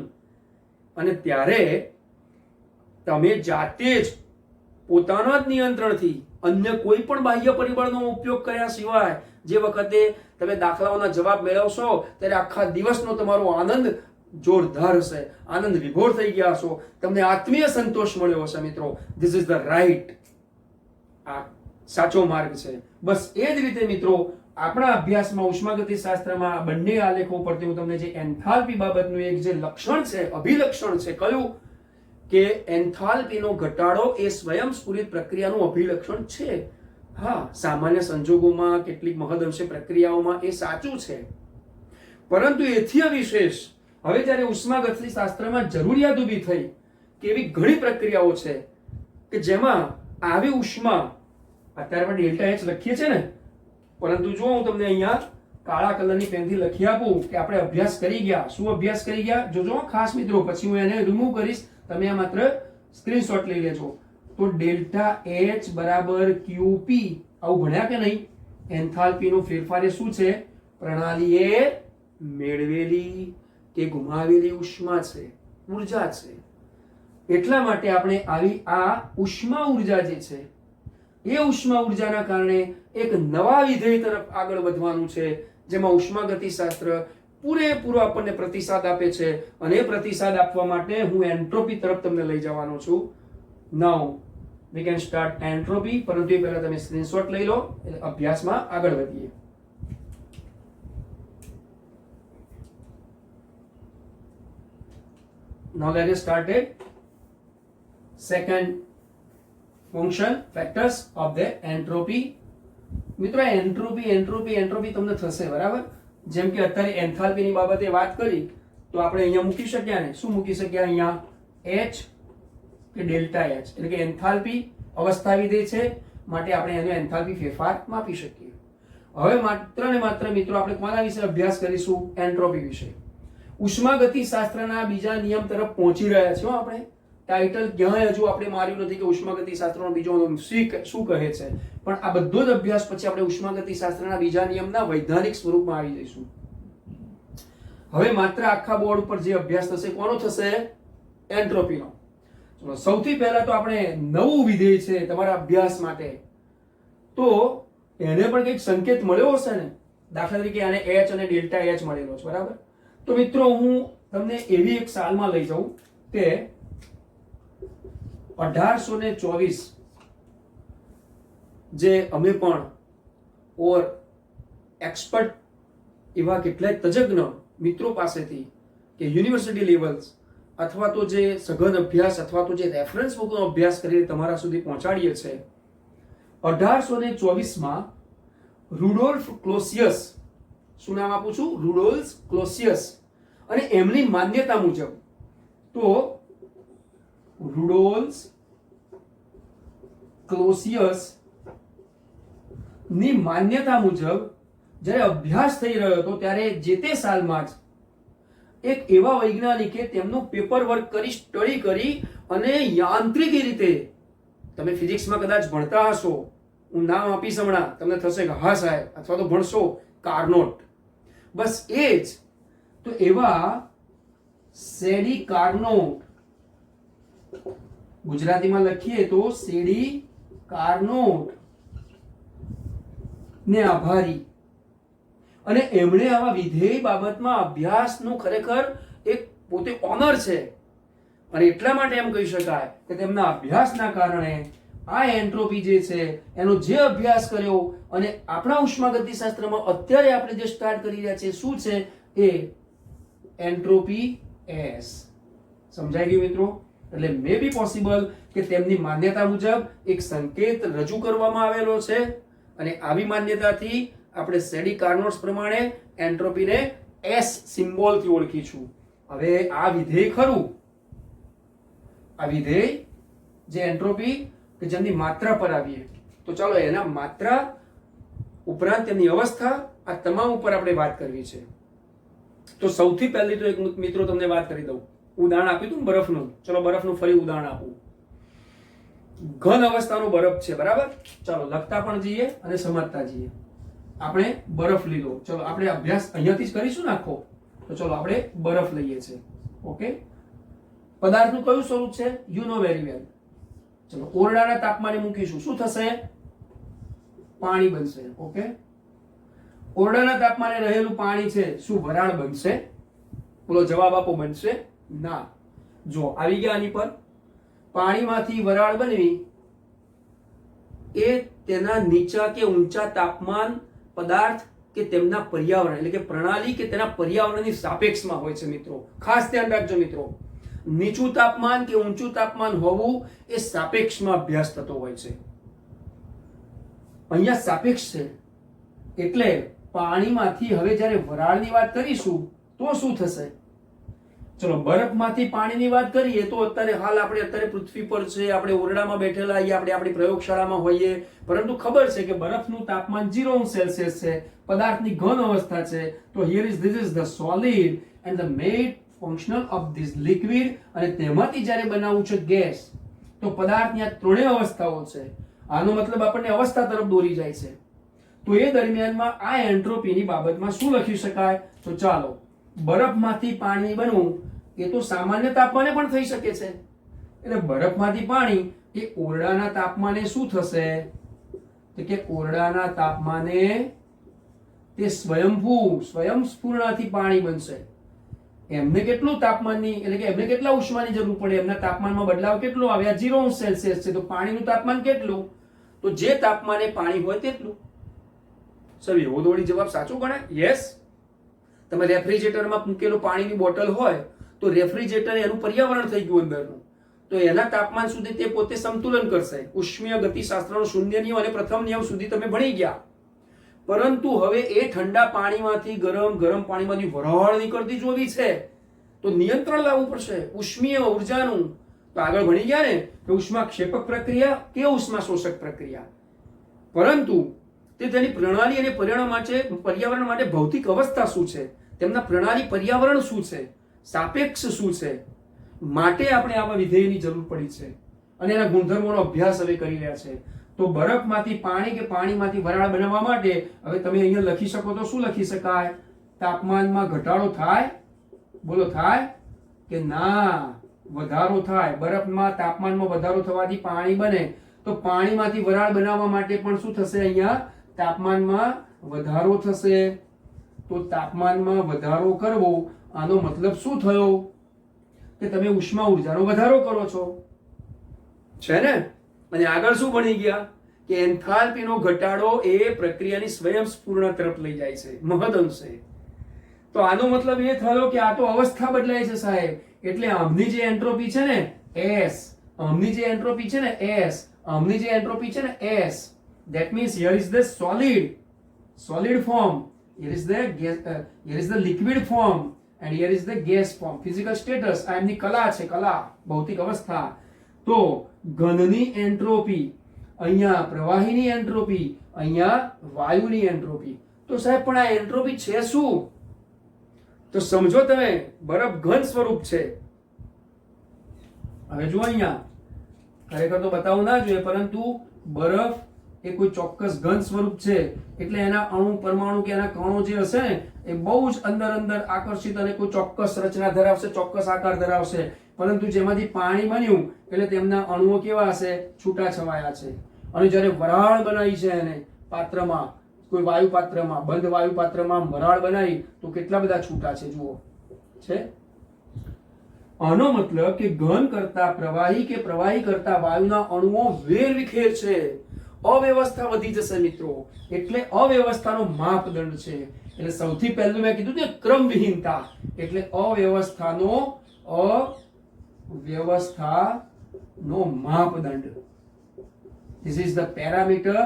અને ત્યારે તમે જાતે જ પોતાના જ નિયંત્રણથી અન્ય કોઈ પણ બાહ્ય પરિબળનો ઉપયોગ કર્યા સિવાય જે વખતે તમે દાખલાઓના જવાબ મેળવશો ત્યારે આખા દિવસનો તમારો આનંદ જોરદાર હશે, આનંદ વિભોર થઈ ગયા હશો, તમને આત્મીય સંતોષ મળ્યો હશે. મિત્રો, ધીસ ઇઝ ધ રાઈટ, આ સાચો માર્ગ છે. બસ એ જ રીતે મિત્રો આપણા અભ્યાસમાં ઉષ્માગતિ શાસ્ત્રમાં બંને આલેખો પરથી હું તમને જે એન્થાલ્પી બાબતનું એક જે લક્ષણ છે, અભિલક્ષણ છે, કયું કે એન્થાલ્પીનો ઘટાડો એ સ્વયંસ્ફુરિત પ્રક્રિયાનું અભિલક્ષણ છે. હા, સામાન્ય સંજોગોમાં કેટલીક મહદઅંશે પ્રક્રિયાઓમાં એ સાચું છે, પરંતુ એથી વિશેષ હવે જ્યારે ઉષ્માગતિ શાસ્ત્રમાં જરૂરિયાત ઊભી થઈ કે એવી ઘણી પ્રક્રિયાઓ છે કે જેમાં આવી ઉષ્મા અત્યારે પણ ડેલ્ટા એચ લખીએ છીએ ને, પરંતુ જો હું તમને અહીંયા કાળા કલરની પેનથી લખી આપું કે આપણે અભ્યાસ કરી ગયા. શું અભ્યાસ કરી ગયા જોજો ખાસ મિત્રો, પછી હું એને રિમૂવ કરીશ, તમે આ માત્ર સ્ક્રીનશોટ લઈ લેજો. તો ડેલ્ટા એચ બરાબર ક્યુપી આવું ભણ્યા કે નહીં? એન્થાલ્પીનો ફેરફાર એ શું છે? પ્રણાલીએ મેળવેલી કે ગુમાવેલી ઉષ્મા છે, ઉર્જા છે. એટલા માટે આપણે આવી આ ઉષ્મા ઉર્જા જે છે એ ઉષ્મા ઉર્જાના કારણે એક નવા વિધેય તરફ આગળ વધવાનું છે, જેમાં ઉષ્માગતિશાસ્ત્ર પૂરેપૂરો આપણને પ્રતિસાદ આપે છે. અને એ પ્રતિસાદ આપવા માટે હું એન્ટ્રોપી તરફ તમને લઈ જવાનો છું. નાઉ વી કેન સ્ટાર્ટ એન્ટ્રોપી, પરંતુ એ પહેલા તમે સ્ક્રીનશોટ લઈ લો એટલે અભ્યાસમાં આગળ વધીએ. Now let us started second function factors of the entropy. મિત્રો એન્ટ્રોપી તમને થશે બરાબર. જેમ કે અત્યારે એન્થાલ્પી ની બાબતે વાત કરી તો આપણે અહીંયા મૂકી શક્યા ને, શું મૂકી શક્યા અહીંયા? H કે ડેલ્ટા H, એટલે કે એન્થાલ્પી અવસ્થા વિધેય છે માટે આપણે એનો એન્થાલ્પી ફેરફાર માપી શકીએ. હવે માત્ર ને માત્ર મિત્રો આપણે કોના વિશે અભ્યાસ કરીશું? એન્ટ્રોપી વિશે. ઉષ્માગતિશાસ્ત્રના બીજા નિયમ તરફ પહોંચી રહ્યા છીએ આપણે. ટાઇટલ ક્યાંય હજુ આપણે માર્યું નથી કે ઉષ્માગતિશાસ્ત્રનો બીજો નિયમ શું કહે છે, પણ આ બધો જ અભ્યાસ પછી આપણે ઉષ્માગતિશાસ્ત્રના બીજા નિયમના વૈધાનિક સ્વરૂપમાં આવી જઈશું. હવે માત્ર આખા બોર્ડ ઉપર જે અભ્યાસ થશે કોનો થશે? એન્ટ્રોપીનો. ચલો સૌથી પહેલા તો આપણે નવું વિધેય છે તમારા અભ્યાસ માટે, તો એને પણ કંઈક સંકેત મળ્યો હશે ને. દાખલા તરીકે આને H અને ડેલ્ટા H મળેલો છે બરાબર. તો મિત્રો હું તમને એવી એક સાલમાં લઈ જાઉં કે 1824, જે અમે પણ ઓર એક્સપર્ટ એવા કેટલાય તજજ્ઞ મિત્રો પાસેથી કે યુનિવર્સિટી લેવલ્સ અથવા તો જે સઘન અભ્યાસ અથવા તો જે રેફરન્સ બુકનો અભ્યાસ કરીને તમારા સુધી પહોંચાડીએ છે. 1824માં રુડોલ્ફ ક્લોસિયસ, શું નામ આપું છું? રુડોલ્ફ ક્લોસિયસ. અને એમની માન્યતા મુજબ, તો રુડોલ્ફ ક્લોસિયસ ની માન્યતા મુજબ જ્યારે અભ્યાસ થઈ રહ્યો હતો ત્યારે જે તે સાલમાં જ એક એવા વૈજ્ઞાનિકે તેમનું પેપર વર્ક કરી, સ્ટડી કરી અને યાંત્રિકી રીતે, તમે ફિઝિક્સમાં કદાચ ભણતા હશો, હું નામ આપીશ હમણાં, તમને થશે કે હા સાહેબ, અથવા તો ભણશો કાર્નોટ, બસ એ જ. તો એવા સેડી કાર્નોટ, ગુજરાતીમાં લખીએ તો સેડી કાર્નોટ ને આભારી. અને એમણે આવા વિધેય બાબતમાં અભ્યાસનું ખરેખર એક પોતે ઓનર છે. અને એટલા માટે એમ કહી શકાય કે તેમના અભ્યાસના કારણે આ એન્ટ્રોપી જે છે એનો જે અભ્યાસ કર્યો, અને આપણા ઉષ્માગતિશાસ્ત્રમાં અત્યારે આપણે જે સ્ટાર્ટ કરી રહ્યા છે શું છે? એ એન્ટ્રોપી S. સમજાઈ ગયું મિત્રો? એટલે મે બી પોસિબલ કે તેમની માન્યતા મુજબ એક સંકેત રજૂ કરવામાં આવેલો છે, અને આવી માન્યતાથી આપણે સેડી કાર્નોટ્સ પ્રમાણે એન્ટ્રોપીને S સિમ્બોલથી ઓળખીશું. હવે આ વિધેય ખરું, આ વિધેય જે એન્ટ્રોપી કે જેમની માત્રા પર આવીએ, તો ચાલો એના માત્રા ઉપરાંત તેમની અવસ્થા, આ તમામ ઉપર આપણે વાત કરવી છે. તો સૌથી પહેલી તો એક મિત્રો તમને વાત કરી દઉં, ઉદાહરણ આપ્યું હતું બરફનું. ચલો બરફનું ફરી ઉદાહરણ આપું. ઘન અવસ્થાનો બરફ છે બરાબર. ચાલો લખતા પણ જઈએ અને સમજતા જઈએ. આપણે બરફ લીધો, ચલો આપણે અભ્યાસ અહીંયાથી જ કરીશું ને આખો. તો ચલો આપણે બરફ લઈએ છીએ. ઓકે, પદાર્થનું કયું સ્વરૂપ છે? You know very well. ચલો ઓરડાના તાપમાને મૂકીશું, શું થશે? પાણી બનશે. ઓકે, ઓરડાના તાપમાને રહેલું પાણી છે, શું વરાળ બનશે? બોલો જવાબ આપો. બનશે ના. જો આવી ગયા આની પર, પાણીમાંથી વરાળ બનવી એ તેના નીચા કે ઊંચા તાપમાન પદાર્થ કે તેમના પર્યાવરણ, એટલે કે પ્રણાલી કે તેના પર્યાવરણની સાપેક્ષમાં હોય છે મિત્રો. ખાસ ધ્યાન રાખજો મિત્રો, નીચું તાપમાન કે ઊંચું તાપમાન હોવું એ સાપેક્ષમાં અભ્યાસ થતો હોય છે. અહીંયા સાપેક્ષ છે, એટલે પાણીમાંથી હવે જ્યારે વરાળની વાત કરીશું તો શું થશે? ચલો બરફમાંથી પાણીની વાત કરીએ તો અત્યારે પૃથ્વી પર છે, આપણે ઓરડામાં બેઠેલા આવીએ, આપણે આપણી પ્રયોગશાળામાં હોઈએ, પરંતુ ખબર છે કે બરફનું તાપમાન 0°C છે, પદાર્થની ઘન અવસ્થા છે. તો this is the solid and the made functional of this liquid, અને તેમાંથી જ્યારે બનાવવું છે ગેસ, તો પદાર્થની આ ત્રણેય અવસ્થાઓ છે. આનો મતલબ આપણને અવસ્થા તરફ દોરી જાય છે. તો એ દરમિયાનમાં આ એન્ટ્રોપીની બાબતમાં શું લખી શકાય? તો ચાલો, બરફમાંથી પાણી બનવું એ તો સામાન્ય તાપમાને પણ થઈ શકે છે. એટલે બરફમાંથી પાણી એ ઓરડાના તાપમાને શું થશે? તો કે ઓરડાના તાપમાને તે સ્વયંસ્ફૂર્ણથી પાણી બનશે. એમને કેટલું તાપમાનની એટલે કે એમને કેટલા ઉષ્માની જરૂર પડે? એમના તાપમાનમાં બદલાવ કેટલો આવે? 0°C છે, તો પાણીનું તાપમાન કેટલું? તો જે તાપમાને પાણી હોય તેટલું. સર એવો દોડી જવાબ સાચો ગણાય? યસ. તમે રેફ્રિજરેટરમાં મૂકેલું પાણીની બોટલ હોય તો રેફ્રિજરેટર એનું પર્યાવરણ થઈ ગયું અંદરનું, તો એના તાપમાન સુધી તે પોતે સંતુલન કરશે. ઉષ્મીય ગતિશાસ્ત્રનો શૂન્ય નિયમ અને પ્રથમ નિયમ સુધી તમે ભણી ગયા. પરંતુ હવે એ ઠંડા પાણીમાંથી ગરમ પાણીમાંથી વરાળ નીકળતી જોવી છે, તો નિયંત્રણ લાવવું પડશે ઉષ્મીય ઉર્જાનું. તો આગળ ભણી ગયા ને કે ઉષ્માક્ષેપક પ્રક્રિયા કે ઉષ્મા શોષક પ્રક્રિયા, પરંતુ તે તેની પ્રણાલી અને પર્યાવરણ માટે ભૌતિક અવસ્થા શું છે, તેમના પ્રણાલી પર્યાવરણ શું છે, સાપેક્ષ શું છે, માટે આપણે આવા વિધેયની જરૂર પડી છે અને એના ગુણધર્મોનો અભ્યાસ હવે કરી રહ્યા છે. તો બરફમાંથી પાણી કે પાણીમાંથી વરાળ બનાવવા માટે હવે તમે અહીંયા લખી શકો તો શું લખી શકાય? તાપમાનમાં ઘટાડો થાય? બોલો, થાય કે ના? વધારો થાય. બરફમાં તાપમાનમાં વધારો થવાથી પાણી બને, તો પાણીમાંથી વરાળ બનાવવા માટે પણ શું થશે? અહીંયા તાપમાનમાં વધારો થશે. તો તાપમાનમાં વધારો કરવો, આનો મતલબ શું થયો? કે તમે ઉષ્મા ઉર્જાનો વધારો કરો છો, છે ને? અને આગળ શું ભણી ગયા કે એન્થાલ્પીનો ઘટાડો એ પ્રક્રિયાની સ્વયંસ્ફૂર્ણ તરફ લઈ જાય છે મહદઅંશે. તો આનો મતલબ એ થયો કે આ તો અવસ્થા બદલાય છે સાહેબ. એટલે આમની જે એન્ટ્રોપી છે ને S, આમની જે એન્ટ્રોપી છે ને S, આમની જે એન્ટ્રોપી છે ને S, that means here is the solid form, here is the liquid form, and here is the gas form. Physical status આ એમની કલા છે, કલા, ભૌતિક અવસ્થા. તો ઘનની એન્ટ્રોપી, અહીંયા પ્રવાહીની એન્ટ્રોપી, અહીંયા વાયુની એન્ટ્રોપી. તો સાહેબ પણ આ એન્ટ્રોપી છે શું? તો સમજો તમે, બરફ ઘન સ્વરૂપ છે. હવે જો અહીંયા ખરેખર તો બતાવવું ના જોઈએ, પરંતુ બરફ એ કોઈ ચોક્કસ ઘન સ્વરૂપ છે, એટલે એના અણુ પરમાણુ કે એના કણો જે હશે ને એ બહુ જ અંદર આકર્ષિત અને કોઈ ચોક્કસ રચના ધરાવશે, ચોક્કસ આકાર ધરાવશે. પરંતુ જેમાંથી પાણી બન્યું એટલે તેમના અણુઓ કેવા હશે? છૂટાછવાયા છે. અને જ્યારે વરાળ બનાવી છે એને પાત્રમાં, કોઈ વાયુ પાત્રમાં, બંધ વાયુ પાત્રમાં વરાળ બનાવી તો કેટલા બધા છૂટા છે જુઓ છે. આનો મતલબ કે ઘન કરતા પ્રવાહી કે પ્રવાહી કરતા વાયુના અણુઓ વેરવિખેર છે, અવ્યવસ્થા વધી જશે મિત્રો. એટલે અવ્યવસ્થાનો માપદંડ છે. એટલે સૌથી પહેલું મેં કીધું કે ક્રમવિહીનતા, એટલે અવ્યવસ્થાનો માપદંડ. This is the parameter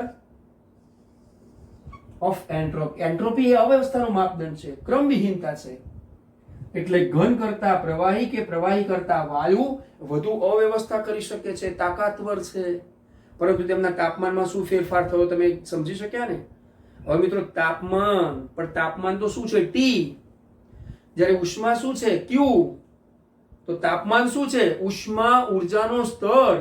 of entropy. Entropy એ અવ્યવસ્થાનો માપદંડ છે, ક્રમવિહીનતા છે. એટલે ઘન કરતા પ્રવાહી કે પ્રવાહી કરતા વાયુ વધુ અવ્યવસ્થા કરી શકે છે, તાકાતવર છે. પરંતુ તેમના તાપમાનમાં શું ફેરફાર થયો તમે સમજી શક્યા ને? હવે મિત્રો તાપમાન, પણ તાપમાન તો શું છે? T. જ્યારે ઉષ્મા શું છે? Q. તો તાપમાન શું છે? ઉષ્મા ઉર્જાનો સ્તર.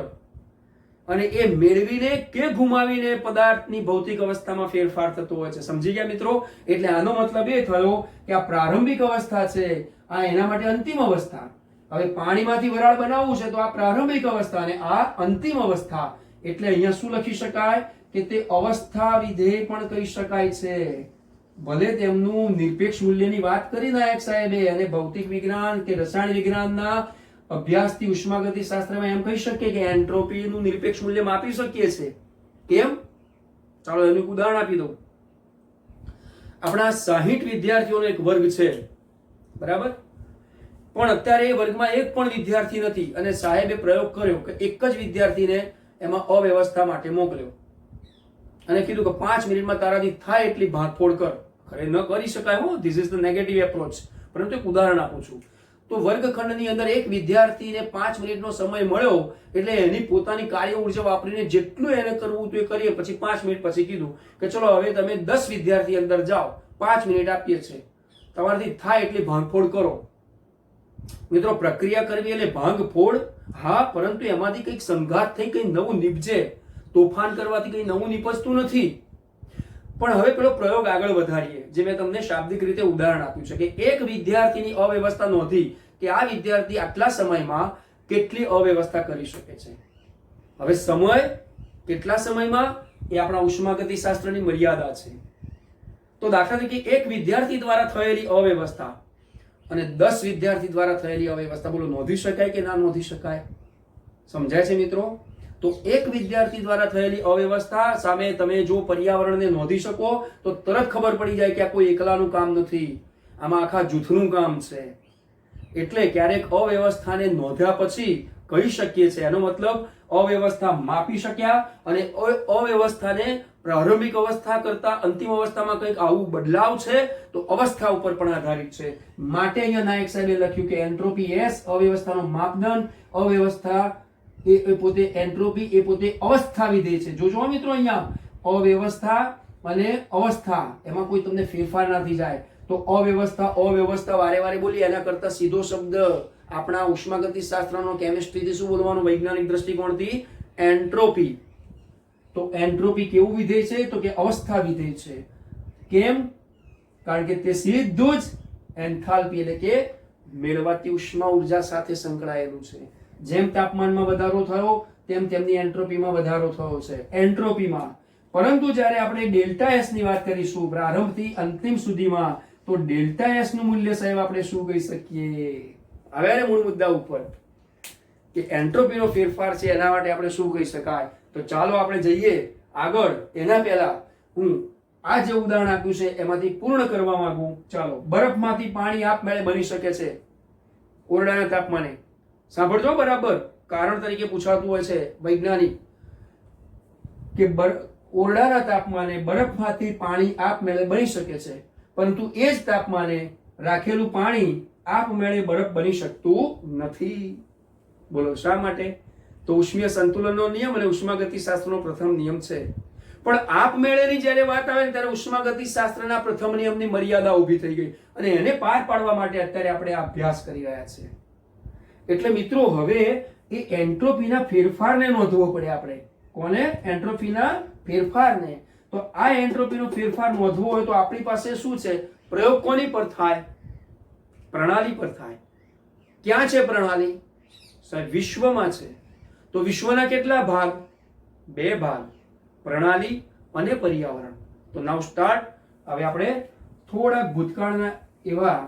અને એ મેળવીને કે ગુમાવીને પદાર્થની ભૌતિક અવસ્થામાં ફેરફાર થતો હોય છે. સમજી ગયા મિત્રો? એટલે આનો મતલબ એ થયો કે આ પ્રારંભિક અવસ્થા છે, આ એના માટે અંતિમ અવસ્થા. હવે પાણીમાંથી વરાળ બનાવવું છે તો આ પ્રારંભિક અવસ્થા અને આ અંતિમ અવસ્થા. એટલે અહીંયા શું લખી શકાય કે તે અવસ્થા વિધેય પણ કહી શકાય છે. ભલે તેમનું નિરપેક્ષ મૂલ્યની વાત કરી નાયક સાહેબે, અને ભૌતિક વિજ્ઞાન કે રસાયણ વિજ્ઞાનના અભ્યાસથી ઉષ્માગતિશાસ્ત્રમાં એમ કહી શકીએ કે એન્ટ્રોપીનું નિરપેક્ષ મૂલ્ય માપી શકીએ છે. કેમ? ચાલો એનું ઉદાહરણ આપી દઉં. આપણા 60 વિદ્યાર્થીઓનો એક વર્ગ છે, બરાબર? પણ અત્યારે એ વર્ગમાં એક પણ વિદ્યાર્થી નથી, અને સાહેબે પ્રયોગ કર્યો કે એક જ વિદ્યાર્થીને એમાં અવ્યવસ્થા માટે મોકલ્યો અને કીધું કે 5 મિનિટમાં તારાથી થાય એટલી ભાંગફોડ કર. ખરે ન કરી શકાય હો, this is the negative approach, પરંતુ એક ઉદાહરણ આપું છું. તો વર્ગખંડની અંદર એક વિદ્યાર્થીને 5 મિનિટનો સમય મળ્યો એટલે એની પોતાની કાર્ય ઉર્જા વાપરીને જેટલું એને કરવું તો એ કરીએ. પછી 5 મિનિટ પછી કીધું કે ચલો હવે તમે 10 વિદ્યાર્થી અંદર જાઓ, 5 મિનિટ આપીએ છે, તમારાથી થાય એટલી ભાંગફોડ કરો. મિત્રો, પ્રક્રિયા કરવી એટલે ભાંગફોડ, હા, પરંતુ એમાંથી કંઈક સંઘાત થઈ કંઈ નવું નીપજે. તોફાન કરવાથી કંઈ નવું નીપજતું નથી. પણ હવે પેલો પ્રયોગ આગળ વધારીએ, જે મેં તમને શાબ્દિક રીતે ઉદાહરણ આપ્યું છે કે એક વિદ્યાર્થીની અવ્યવસ્થા નોંધી કે આ વિદ્યાર્થી આટલા સમયમાં કેટલી અવ્યવસ્થા કરી શકે છે. હવે સમય કેટલા સમયમાં એ આપણા ઉષ્માગતિશાસ્ત્રની મર્યાદા છે. તો દાખલા તરીકે એક વિદ્યાર્થી દ્વારા થયેલી અવ્યવસ્થા અને 10 વિદ્યાર્થી દ્વારા થયેલી અવ્યવસ્થા, બોલો નોંધી શકાય કે ના નોંધી શકાય? સમજાય છે મિત્રો? તો એક વિદ્યાર્થી દ્વારા થયેલી અવ્યવસ્થા સામે તમે જો પર્યાવરણને નોંધી શકો તો તરત ખબર પડી જાય કે આ કોઈ એકલાનું કામ નથી, આમાં આખા જૂથનું કામ છે. એટલે ક્યારેક અવ્યવસ્થાને નોંધ્યા પછી કહી શકીએ છીએ, એનો મતલબ અવ્યવસ્થા માપી શક્યા અને અવ્યવસ્થાને પ્રારંભિક અવસ્થા કરતા અંતિમ અવસ્થામાં કંઈક આવું બદલાવ છે તો અવસ્થા ઉપર પણ આધારિત છે. માટે અહીંયા નાયક સાહેબે લખ્યું કે એન્ટ્રોપી એસ અવ્યવસ્થાનો માપદંડ, અવ્યવસ્થા એ પોતે એન્ટ્રોપી એ પોતે અવસ્થા વિધેય છે. જોજો મિત્રો, અહીંયા અવ્યવસ્થા અને અવસ્થા એમાં કોઈ તમને ફેરફાર નથી જાય. તો અવ્યવસ્થા વારે વારે બોલીએ એના કરતા સીધો શબ્દ આપણા ઉષ્માગતિશાસ્ત્રનો કેમિસ્ટ્રીથી શું બોલવાનું, વૈજ્ઞાનિક દ્રષ્ટિકોણથી એન્ટ્રોપી. તો એન્ટ્રોપી કેવું વિધેય છે? તો કે અવસ્થા વિધેય છે. કેમ? કારણ કે તે સીધું જ એન્થાલ્પી એટલે કે મેળવાતી ઉષ્મા ઉર્જા સાથે સંકળાયેલું છે. જેમ તાપમાનમાં વધારો થયો તેમ તેમની એન્ટ્રોપીમાં વધારો થયો છે, એન્ટ્રોપીમાં. પરંતુ જ્યારે આપણે ડેલ્ટા એસ ની વાત કરીશું પ્રારંભથી અંતિમ સુધીમાં, તો ડેલ્ટા એસ નું મૂલ્ય સાહેબ આપણે શું કહી શકીએ? હવે મૂળ મુદ્દા ઉપર કે એન્ટ્રોપીનો ફેરફાર છે એના માટે આપણે શું કહી શકાય? તો ચાલો આપણે જઈએ આગળ. એના પહેલા હું આ જે ઉદાહરણ આપ્યું છે એમાંથી પૂર્ણ કરવા માંગુ. ચાલો, બરફમાંથી પાણી આપમેળે બની શકે છે ઓરડાના તાપમાને. સાંભળજો બરાબર, કારણ તરીકે પૂછાતું હોય છે વૈજ્ઞાનિક કે ઓરડાના તાપમાને બરફમાંથી પાણી આપમેળે બની શકે છે, પરંતુ એ જ તાપમાને રાખેલું પાણી આપમેળે બરફ બની શકતું નથી. બોલો શા માટે? તો ઉષ્મીય સંતુલનનો નિયમ અને ઉષ્માગતિશાસ્ત્રનો પ્રથમ નિયમ છે. પણ આપમેળેની જ્યારે વાત આવે ને ત્યારે ઉષ્માગતિશાસ્ત્રના પ્રથમ નિયમની મર્યાદા ઊભી થઈ ગઈ અને એને પાર પાડવા માટે અત્યારે આપણે આ અભ્યાસ કરી રહ્યા છીએ. એટલે મિત્રો, હવે એ એન્ટ્રોપીના ફેરફારને નોંધવો પડે આપણે. કોને? એન્ટ્રોપીના ફેરફારને. તો આ એન્ટ્રોપીનો ફેરફાર નોંધવો હોય તો આપણી પાસે શું છે? પ્રયોગ કોની પર થાય? પ્રણાલી પર થાય. ક્યાં છે પ્રણાલી? સાહેબ વિશ્વમાં છે. તો વિશ્વના કેટલા ભાગ? 2 ભાગ, પ્રણાલી અને પર્યાવરણ. તો નાઉ સ્ટાર્ટ. હવે આપણે થોડા ભૂતકાળના એવા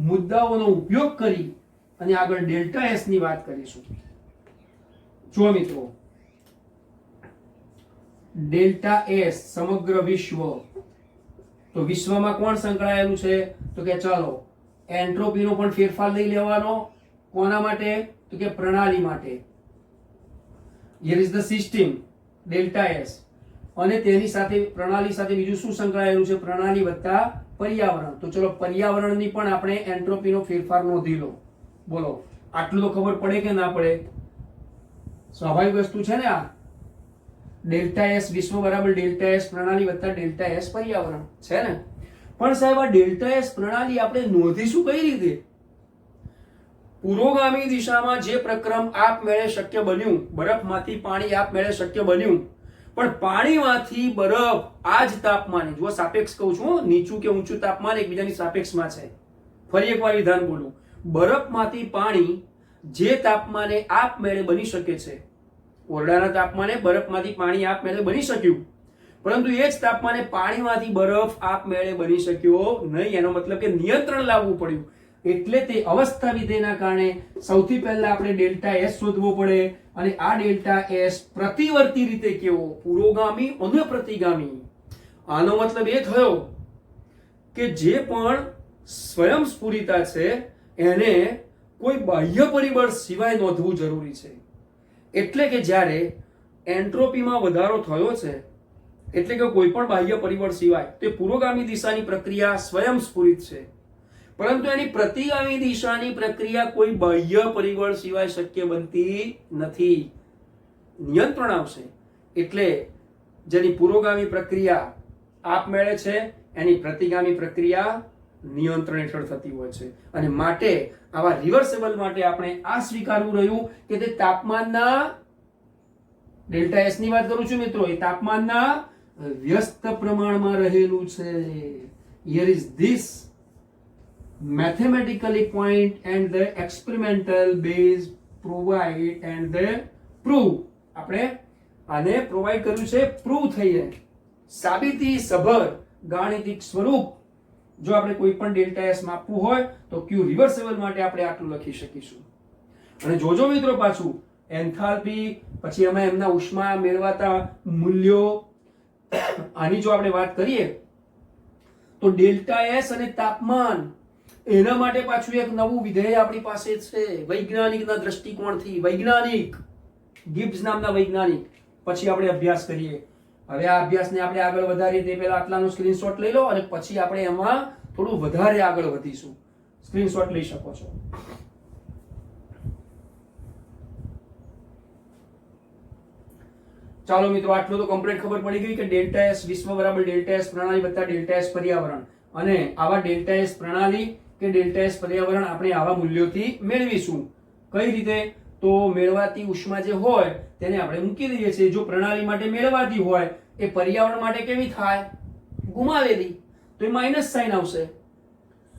મુદ્દાઓનો ઉપયોગ કરી અને આગળ ડેલ્ટા એસ ની વાત કરીશું. જો મિત્રો, ડેલ્ટા એસ સમગ્ર વિશ્વ. તો વિશ્વમાં કોણ સંકળાયેલું છે? તો કે ચાલો એન્ટ્રોપીનો પણ ફેરફાર લઈ લેવાનો. કોના માટે? તો કે પ્રણાલી માટે. Here is the system delta S. અને તેની સાથે પ્રણાલી સાથે બીજું શું સંકળાયેલું છે? પ્રણાલી વત્તા પર્યાવરણ. તો ચલો પર્યાવરણની પણ આપણે એન્ટ્રોપીનો ફેરફાર નોંધી લો. બોલો, આટલું તો ખબર પડે કે ના પડે? સ્વાભાવિક વસ્તુ છે ને આ. ડેલ્ટા એસ વિશ્વ બરાબર ડેલ્ટા એસ પ્રણાલી વત્તા ડેલ્ટા એસ પર્યાવરણ છે ને. પણ સાહેબ આ ડેલ્ટા એસ પ્રણાલી આપણે નોંધીશું કઈ રીતે? પુરોગામી દિશામાં જે પ્રક્રમ આપમેળે શક્ય બન્યું, બરફમાંથી પાણી આપમેળે શક્ય બન્યું, પણ પાણીમાંથી બરફ આ જ તાપમાને, જો સાપેક્ષ કહું છું, નીચું કે ઊંચું તાપમાન એકબીજાની સાપેક્ષમાં છે. ફરી એકવાર વિધાન બોલું. બરફમાંથી પાણી જે તાપમાને આપમેળે બની શકે છે, ઓરડાના તાપમાને બરફમાંથી પાણી આપમેળે બની શક્યું, પરંતુ એ જ તાપમાને પાણીમાંથી બરફ આપમેળે બની શક્યો નહીં. એનો મતલબ કે નિયંત્રણ લાવવું પડ્યું. એટલે તે અવસ્થા વિધેયના કારણે સૌથી પહેલા આપણે ડેલ્ટા એસ શોધવો પડે. અને આ ડેલ્ટા એસ પ્રતિવર્તી રીતે કેવો? પુરોગામી અને પ્રતિગામી. આનો મતલબ એ થયો કે જે પણ સ્વયંસ્ફુરિતા છે એને કોઈ બાહ્ય પરિબળ સિવાય નોંધવું જરૂરી છે. એટલે કે જ્યારે એન્ટ્રોપીમાં વધારો થયો છે, એટલે કે કોઈ પણ બાહ્ય પરિબળ સિવાય, તે પુરોગામી દિશાની પ્રક્રિયા સ્વયંસ્ફુરિત છે. પરંતુ એની પ્રતિગામી દિશાની પ્રક્રિયા કોઈ બાહ્ય પરિબળ સિવાય શક્ય બનતી નથી. નિયંત્રણ આવશે એટલે જેની પુરોગામી પ્રક્રિયા આપમેળે છે એની પ્રતિગામી પ્રક્રિયા નિયંત્રણ હેઠળ થતી હોય છે. અને માટે આવા રિવર્સેબલ માટે આપણે આ સ્વીકારવું રહ્યું કે તે તાપમાનના ડેલ્ટા એસ ની વાત કરું છું મિત્રો, એ તાપમાનના વ્યસ્ત પ્રમાણમાં રહેલું છે. here is this mathematically point and the experimental base provide and the prove. આપણે આને પ્રોવાઈડ કર્યું છે, પ્રૂવ થઈ જાય, સાબિતી સભર ગાણિતિક સ્વરૂપ. જો આપણે કોઈ પણ ડેલ્ટા એસ માપવું હોય તો ક્યુ રિવર્સેબલ માટે આપણે આટલું લખી શકીશું. અને જોજો મિત્રો પાછું એન્થાલ્પી, પછી અમે એમના ઉષ્મા મેળવાતા મૂલ્યો, આની જો આપણે વાત કરીએ તો ડેલ્ટા એસ અને તાપમાન, એના માટે પાછું એક નવું વિધેય આપણી પાસે છે વૈજ્ઞાનિકના દ્રષ્ટિકોણથી. વૈજ્ઞાનિક ગિબ્સ નામના વૈજ્ઞાનિક. પછી આપણે અભ્યાસ કરીએ. હવે આ અભ્યાસને આપણે આગળ વધારીએ તે પહેલા આટલાનો સ્ક્રીનશોટ લઈ લો અને પછી આપણે એમાં થોડું વધારે આગળ વધીશું. સ્ક્રીનશોટ લઈ શકો છો. ચાલો મિત્રો, આટલું તો કમ્પ્લીટ ખબર પડી ગઈ કે ડેલ્ટા એસ વિશ્વ બરાબર ડેલ્ટા એસ પ્રણાલી વત્તા ડેલ્ટા એસ પર્યાવરણ. અને આવા ડેલ્ટા એસ પ્રણાલી કે ડેલ્ટા એસ પર્યાવરણ આપણે આવા મૂલ્યોથી મેળવીશું. કઈ રીતે? તો મેળવાતી ઉષ્મા જે હોય તેને આપણે મૂકી દઈએ છીએ. જો પ્રણાલી માટે મેળવાતી હોય એ પર્યાવરણ માટે કેવી થાય? ગુમાવેલી. તો એ માઇનસ સાઇન આવશે.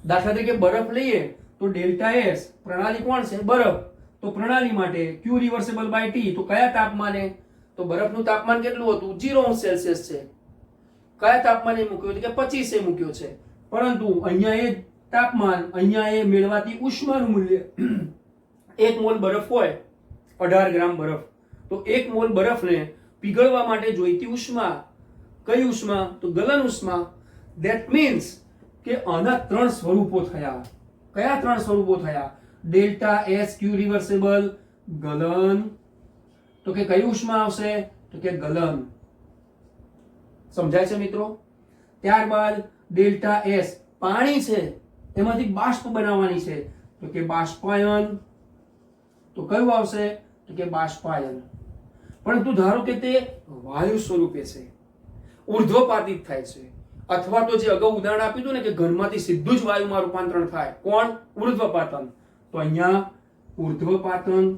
દાખલા તરીકે બરફ લઈએ તો ડેલ્ટા એસ, પ્રણાલી કોણ છે? બરફ. તો પ્રણાલી માટે ક્યુ રિવર્સેબલ બાય ટી. તો કયા તાપમાને? તો બરફનું તાપમાન કેટલું હતું? 0°C છે. કયા તાપમાને મૂક્યો? કે 25 મૂક્યો છે. પરંતુ અહીંયા એ તાપમાન, અહીંયા એ મેળવાતી ઉષ્માનું મૂલ્ય 1 મોલ બરફ હોય, 18 ગ્રામ બરફ, તો 1 મોલ બરફને પીગળવા માટે જોઈતી ઉષ્મા કઈ ઉષ્મા? તો ગલન ઉષ્મા. ધેટ મીન્સ કે આના 3 સ્વરૂપો થયા. કયા 3 સ્વરૂપો થયા? ડેલ્ટા એસ ક્યુ રિવર્સેબલ, ગલન. તો કે કઈ ઉષ્મા આવશે? તો કે ગલન. સમજાય છે મિત્રો? ત્યારબાદ ડેલ્ટા એસ પાણી છે, એમાંથી બાષ્પ બનાવવાની છે, તો કે બાષ્પાયન. તો કયું આવશે? તો કે બાષ્પાયન. પરંતુ ધારો કે તે વાયુ સ્વરૂપે છે, ઉર્ધ્વપાતિત થાય છે, અથવા તો જે અગાઉ ઉદાહરણ આપ્યું હતું ને કે ઘનમાંથી સીધું જ વાયુમાં રૂપાંતરણ થાય. કોણ? ઉર્ધ્વપાતન. તો અહીંયા ઉર્ધ્વપાતન.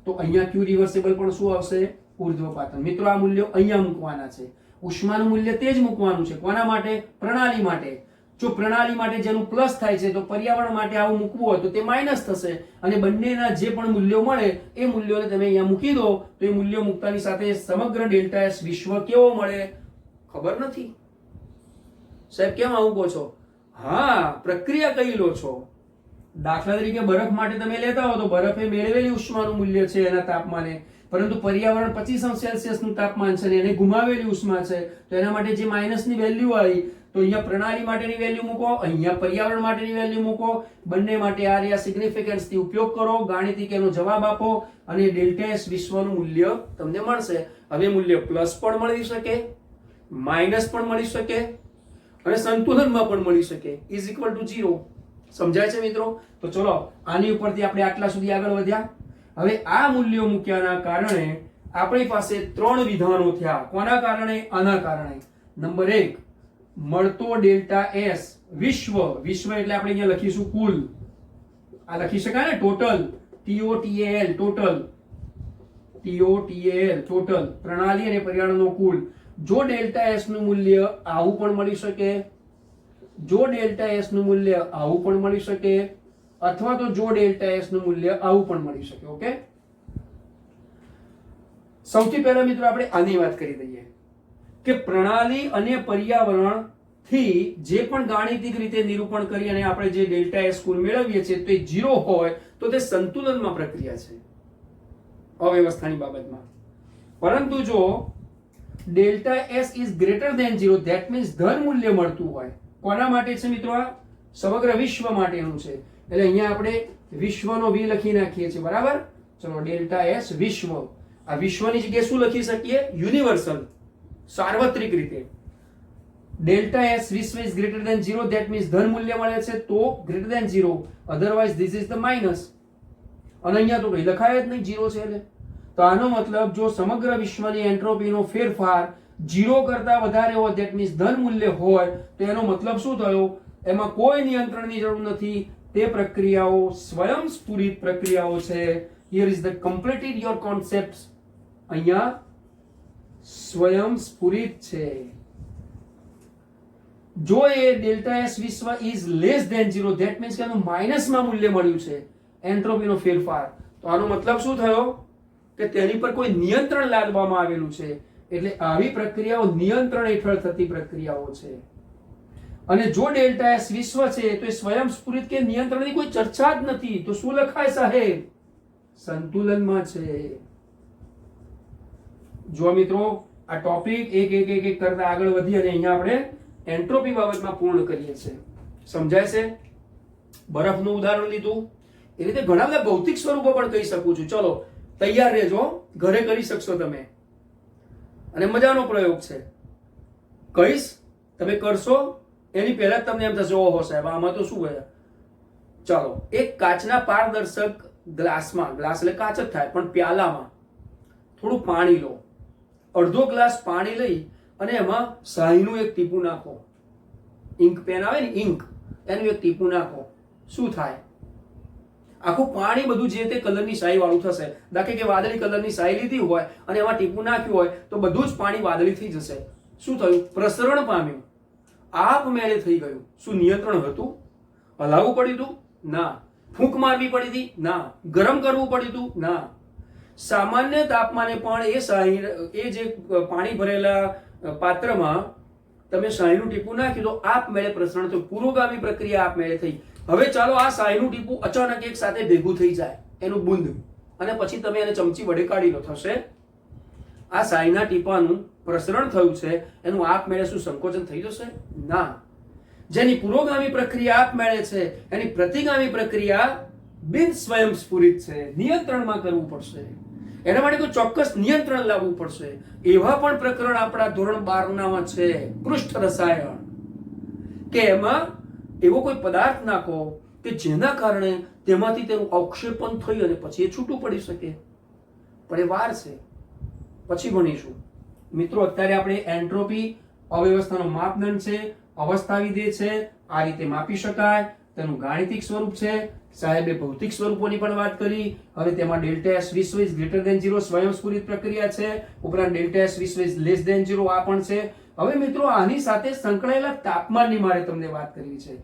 તો અહીંયા ક્યુ રિવર્સેબલ પણ શું આવશે? ઉર્ધ્વપાતન. મિત્રો આ મૂલ્યો અહીંયા મૂકવાના છે. ઉષ્માનું મૂલ્ય તે જ મૂકવાનું છે. કોના માટે? પ્રણાલી માટે. જો પ્રણાલી માટે જેનું પ્લસ થાય છે તો પર્યાવરણ માટે આવું મૂકવું હોય તો તે માઇનસ થશે. અને બંનેના જે પણ મૂલ્યો મળે એ મૂલ્યોને તમે અહીંયા મૂકી દો તો એ મૂલ્યો મૂકતાની સાથે સમગ્ર ડેલ્ટા એસ વિશ્વ કેવો મળે? ખબર નથી સાહેબ, કેમ આવું કહો છો? હા, પ્રક્રિયા કઈ લો છો? દાખલા તરીકે બરફ માટે તમે લેતા હો તો બરફે મેળવેલી ઉષ્માનું મૂલ્ય છે એના તાપમાને, પરંતુ પર્યાવરણ 25°C નું તાપમાન છે ને એને ગુમાવેલી ઉષ્મા છે, તો એના માટે જે માઇનસની વેલ્યુ આવી તો અહીંયા પ્રણાલી માટેની વેલ્યુ મૂકો, અહીંયા પર્યાવરણ માટેની વેલ્યુ મૂકો. બંને માટે આ રહ્યા સિગ્નિફિકન્સ થી ઉપયોગ કરો, ગાણિતિક એનો જવાબ આપો અને ડેલ્ટા એસ વિશ્વનું મૂલ્ય તમને મળશે. હવે મૂલ્ય પ્લસ પણ મળી શકે, માઇનસ પણ મળી શકે અને સંતુલનમાં પણ મળી શકે, ઇઝ ઇક્વલ ટુ 0. સમજાય છે મિત્રો? તો ચલો આની ઉપરથી આપણે આટલા સુધી આગળ વધ્યા. હવે આ મૂલ્યો મૂક્યાના કારણે આપણી પાસે 3 વિધાનો થયા. કોના કારણે? આના કારણે. નંબર 1, મળતો ડેલ્ટા એસ વિશ્વ. વિશ્વ એટલે આપણે અહીંયા લખીશું કુલ. આ લખી શકાય ને total, TOTAL total, TOTAL total, પ્રણાલી અને પર્યાવરણનો કુલ. જો ડેલ્ટા એસ નું મૂલ્ય આવું પણ મળી શકે, જો ડેલ્ટા એસ નું મૂલ્ય આવું પણ મળી શકે, અથવા તો જો ડેલ્ટા એસ નું મૂલ્ય આવું પણ મળી શકે. ઓકે, સૌથી પહેલા મિત્રો આપણે આની વાત કરી દઈએ કે પ્રણાલી અને પર્યાવરણ થી જે પણ ગાણિતિક રીતે નિરૂપણ કરી અને આપણે જે ડેલ્ટા એસ કુલ મેળવીએ છીએ તો એ 0 હોય તો તે સંતુલનમાં પ્રક્રિયા છે અવ્યવસ્થાની બાબતમાં. પરંતુ જો delta S is greater than 0, that means ધન મૂલ્ય મળતું હોય. કોના માટે છે મિત્રો? આ સમગ્ર વિશ્વ માટેનું છે. એટલે અહીંયા આપણે વિશ્વનો v લખી નાખીએ છીએ. બરાબર? ચલો, ડેલ્ટા એસ વિશ્વ. આ વિશ્વની જગ્યાએ શું લખી શકીએ? યુનિવર્સલ, સાર્વત્રિક રીતે. ડેલ્ટા એસ વિશ્વ is greater than 0, that means ધન મૂલ્ય મળે છે તો greater than 0, otherwise this is the minus. અને અહીંયા તો કઈ લખાય જ નહીં 0 છે એટલે. તો આનો મતલબ જો સમગ્ર વિશ્વની એન્ટ્રોપીનો ફેરફાર 0 કરતા વધારે હોય, ધેટ મીન્સ ધન મૂલ્ય હોય, તો એનો મતલબ શું થયો? એમાં કોઈ નિયંત્રણની જરૂર નથી. તે પ્રક્રિયાઓ સ્વયંસ્ફુરિત પ્રક્રિયાઓ છે. Here is the completed your concepts. અહીંયા સ્વયંસ્ફુરિત છે. જો એ ડેલ્ટા એસ વિશ્વ is less than 0, that means કે એનું માઇનસમાં મૂલ્ય મળ્યું છે એન્ટ્રોપીનો ફેરફાર, તો આનો મતલબ શું થયો? કે તેની પર કોઈ નિયંત્રણ લાદવામાં આવેલું છે. એટલે આવી પ્રક્રિયાઓ નિયંત્રણ હેઠળ થતી પ્રક્રિયાઓ છે. અને જો ડેલ્ટા એસ વિશ્વ છે તો એ સ્વયંસ્ફુરિત કે નિયંત્રણની કોઈ ચર્ચા જ નથી. તો શું લખાય સાહેબ? સંતુલનમાં છે. જો મિત્રો આ ટોપિક એક કરતા આગળ વધી અને અહીંયા આપણે એન્ટ્રોપી બાબતમાં પૂર્ણ કરીએ છીએ. સમજાય છે? બરફનું ઉદાહરણ લીધું. એ રીતે ઘણા બધા ભૌતિક સ્વરૂપો પણ કહી શકું છું. ચલો તૈયાર રહેજો, ઘરે કરી શકશો તમે. અને મજાનો પ્રયોગ છે, કહીશ, તમે કરશો એની પહેલા જ તમને એમ થશે ઓહો સાહેબ આમાં તો શું હોય. ચાલો, એક કાચના પારદર્શક ગ્લાસમાં, ગ્લાસ એટલે કાચ જ થાય પણ પ્યાલામાં થોડું પાણી લો. અડધો ગ્લાસ પાણી લઈ અને એમાં શાહીનું એક ટીપું નાખો. ઇન્ક પેન આવે ને, ઇન્ક, એનું એક ટીપું નાખો. શું થાય? આખું પાણી બધું જે તે કલરની શાહી વાળું થશે. દાખલા કે વાદળી કલરની શાહી લીધી હોય અને એમાં ટીપું નાખ્યું હોય તો બધું જ પાણી વાદળી થઈ જશે. શું થયું? પ્રસરણ પામ્યું, આપમેળે થઈ ગયું. શું નિયંત્રણ હતું? હલાવવું પડ્યું હતું? ના. ફૂંક મારવી પડી હતી? ના. ગરમ કરવું પડ્યું હતું? ના. સામાન્ય તાપમાને પણ એ શાહી, એ જે પાણી ભરેલા પાત્રમાં તમે શાહીનું ટીપું નાખ્યું તો આપમેળે પ્રસરણ થયું. પુરોગામી પ્રક્રિયા આપમેળે થઈ. હવે ચાલો આ શાહીનું ટીપું અચાનક એક સાથે ભેગું થઈ જાય, એનું બુંદ, અને પછી તમે એને ચમચી વડે કાઢી લો. થશે? આ શાહીના ટીપાનું પ્રસરણ થયું છે એનું આપમેળે શું સંકોચન થઈ જશે? ના. જેની પુરોગામી પ્રક્રિયા આપમેળે છે એની પ્રતિગામી પ્રક્રિયા બિન સ્વયંસ્ફુરિત છે. નિયંત્રણમાં કરવું પડશે. એના માટે કોઈ ચોક્કસ નિયંત્રણ લાવવું પડશે. એવા પણ પ્રકરણ આપણા ધોરણ 12નામાં છે, પૃષ્ઠ રસાયણ, કે એમાં એવો કોઈ પદાર્થ નાખો કે જેના કારણે તેમાંથી તેનું અવક્ષેપણ થઈ અને પછી એ છૂટું પડી શકે. પણ એ વાર છે, પછી ભણીશું. મિત્રો અત્યારે આપણે એન્ટ્રોપી અવ્યવસ્થાનો માપદંડ છે, અવસ્થા વિધેય છે, આ રીતે માપી શકાય, તેનું ગાણિતિક સ્વરૂપ છે. સાહેબે ભૌતિક સ્વરૂપોની પણ વાત કરી. હવે તેમાં ડેલ્ટા એસ વિશ્વ ઇઝ ગ્રેટર ધેન 0 સ્વયંસ્ફુરિત પ્રક્રિયા છે. ઉપરાંત ડેલ્ટા એસ વિશ્વ ઇઝ લેસ ધેન 0 આ પણ છે. હવે મિત્રો આની સાથે સંકળાયેલા તાપમાનની મારે તમને વાત કરવી છે.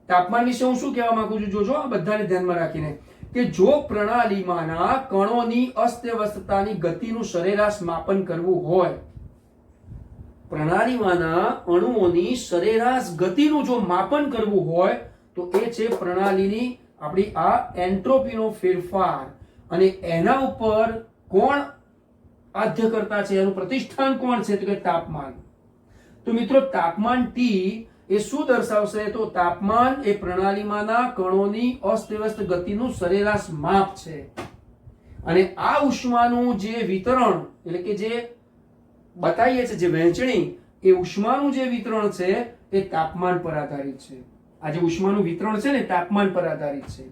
તાપમાન વિશે હું શું કહેવા માંગુ છું? જોજો આ બધાને ધ્યાનમાં રાખીને, કે જો પ્રણાલીમાંના કણોની અસ્તવ્યસ્તતાની ગતિનું સરેરાશ માપન કરવું હોય, પ્રણાલીમાંના અણુઓની સરેરાશ ગતિનું જો માપન કરવું હોય તો એ છે પ્રણાલીની આપણી આ એન્ટ્રોપીનો ફેરફાર. અને એના ઉપર કોણ આદ્યકર્તા છે, એનું પ્રતિષ્ઠાન કોણ છે? તો કે તાપમાન. તો મિત્રો તાપમાન T એ શું દર્શાવશે? તો તાપમાન એ પ્રણાલીમાંના કણોની અસ્તવ્યસ્ત ગતિનું સરેરાશ માપ છે. અને આ ઉષ્માનું જે વિતરણ, એટલે કે જે બતાવીએ છે જે વહેંચણી, એ ઉષ્માનું જે વિતરણ છે એ તાપમાન પર આધારિત છે. આ જે ઉષ્માનું વિતરણ છે ને તાપમાન પર આધારિત છે.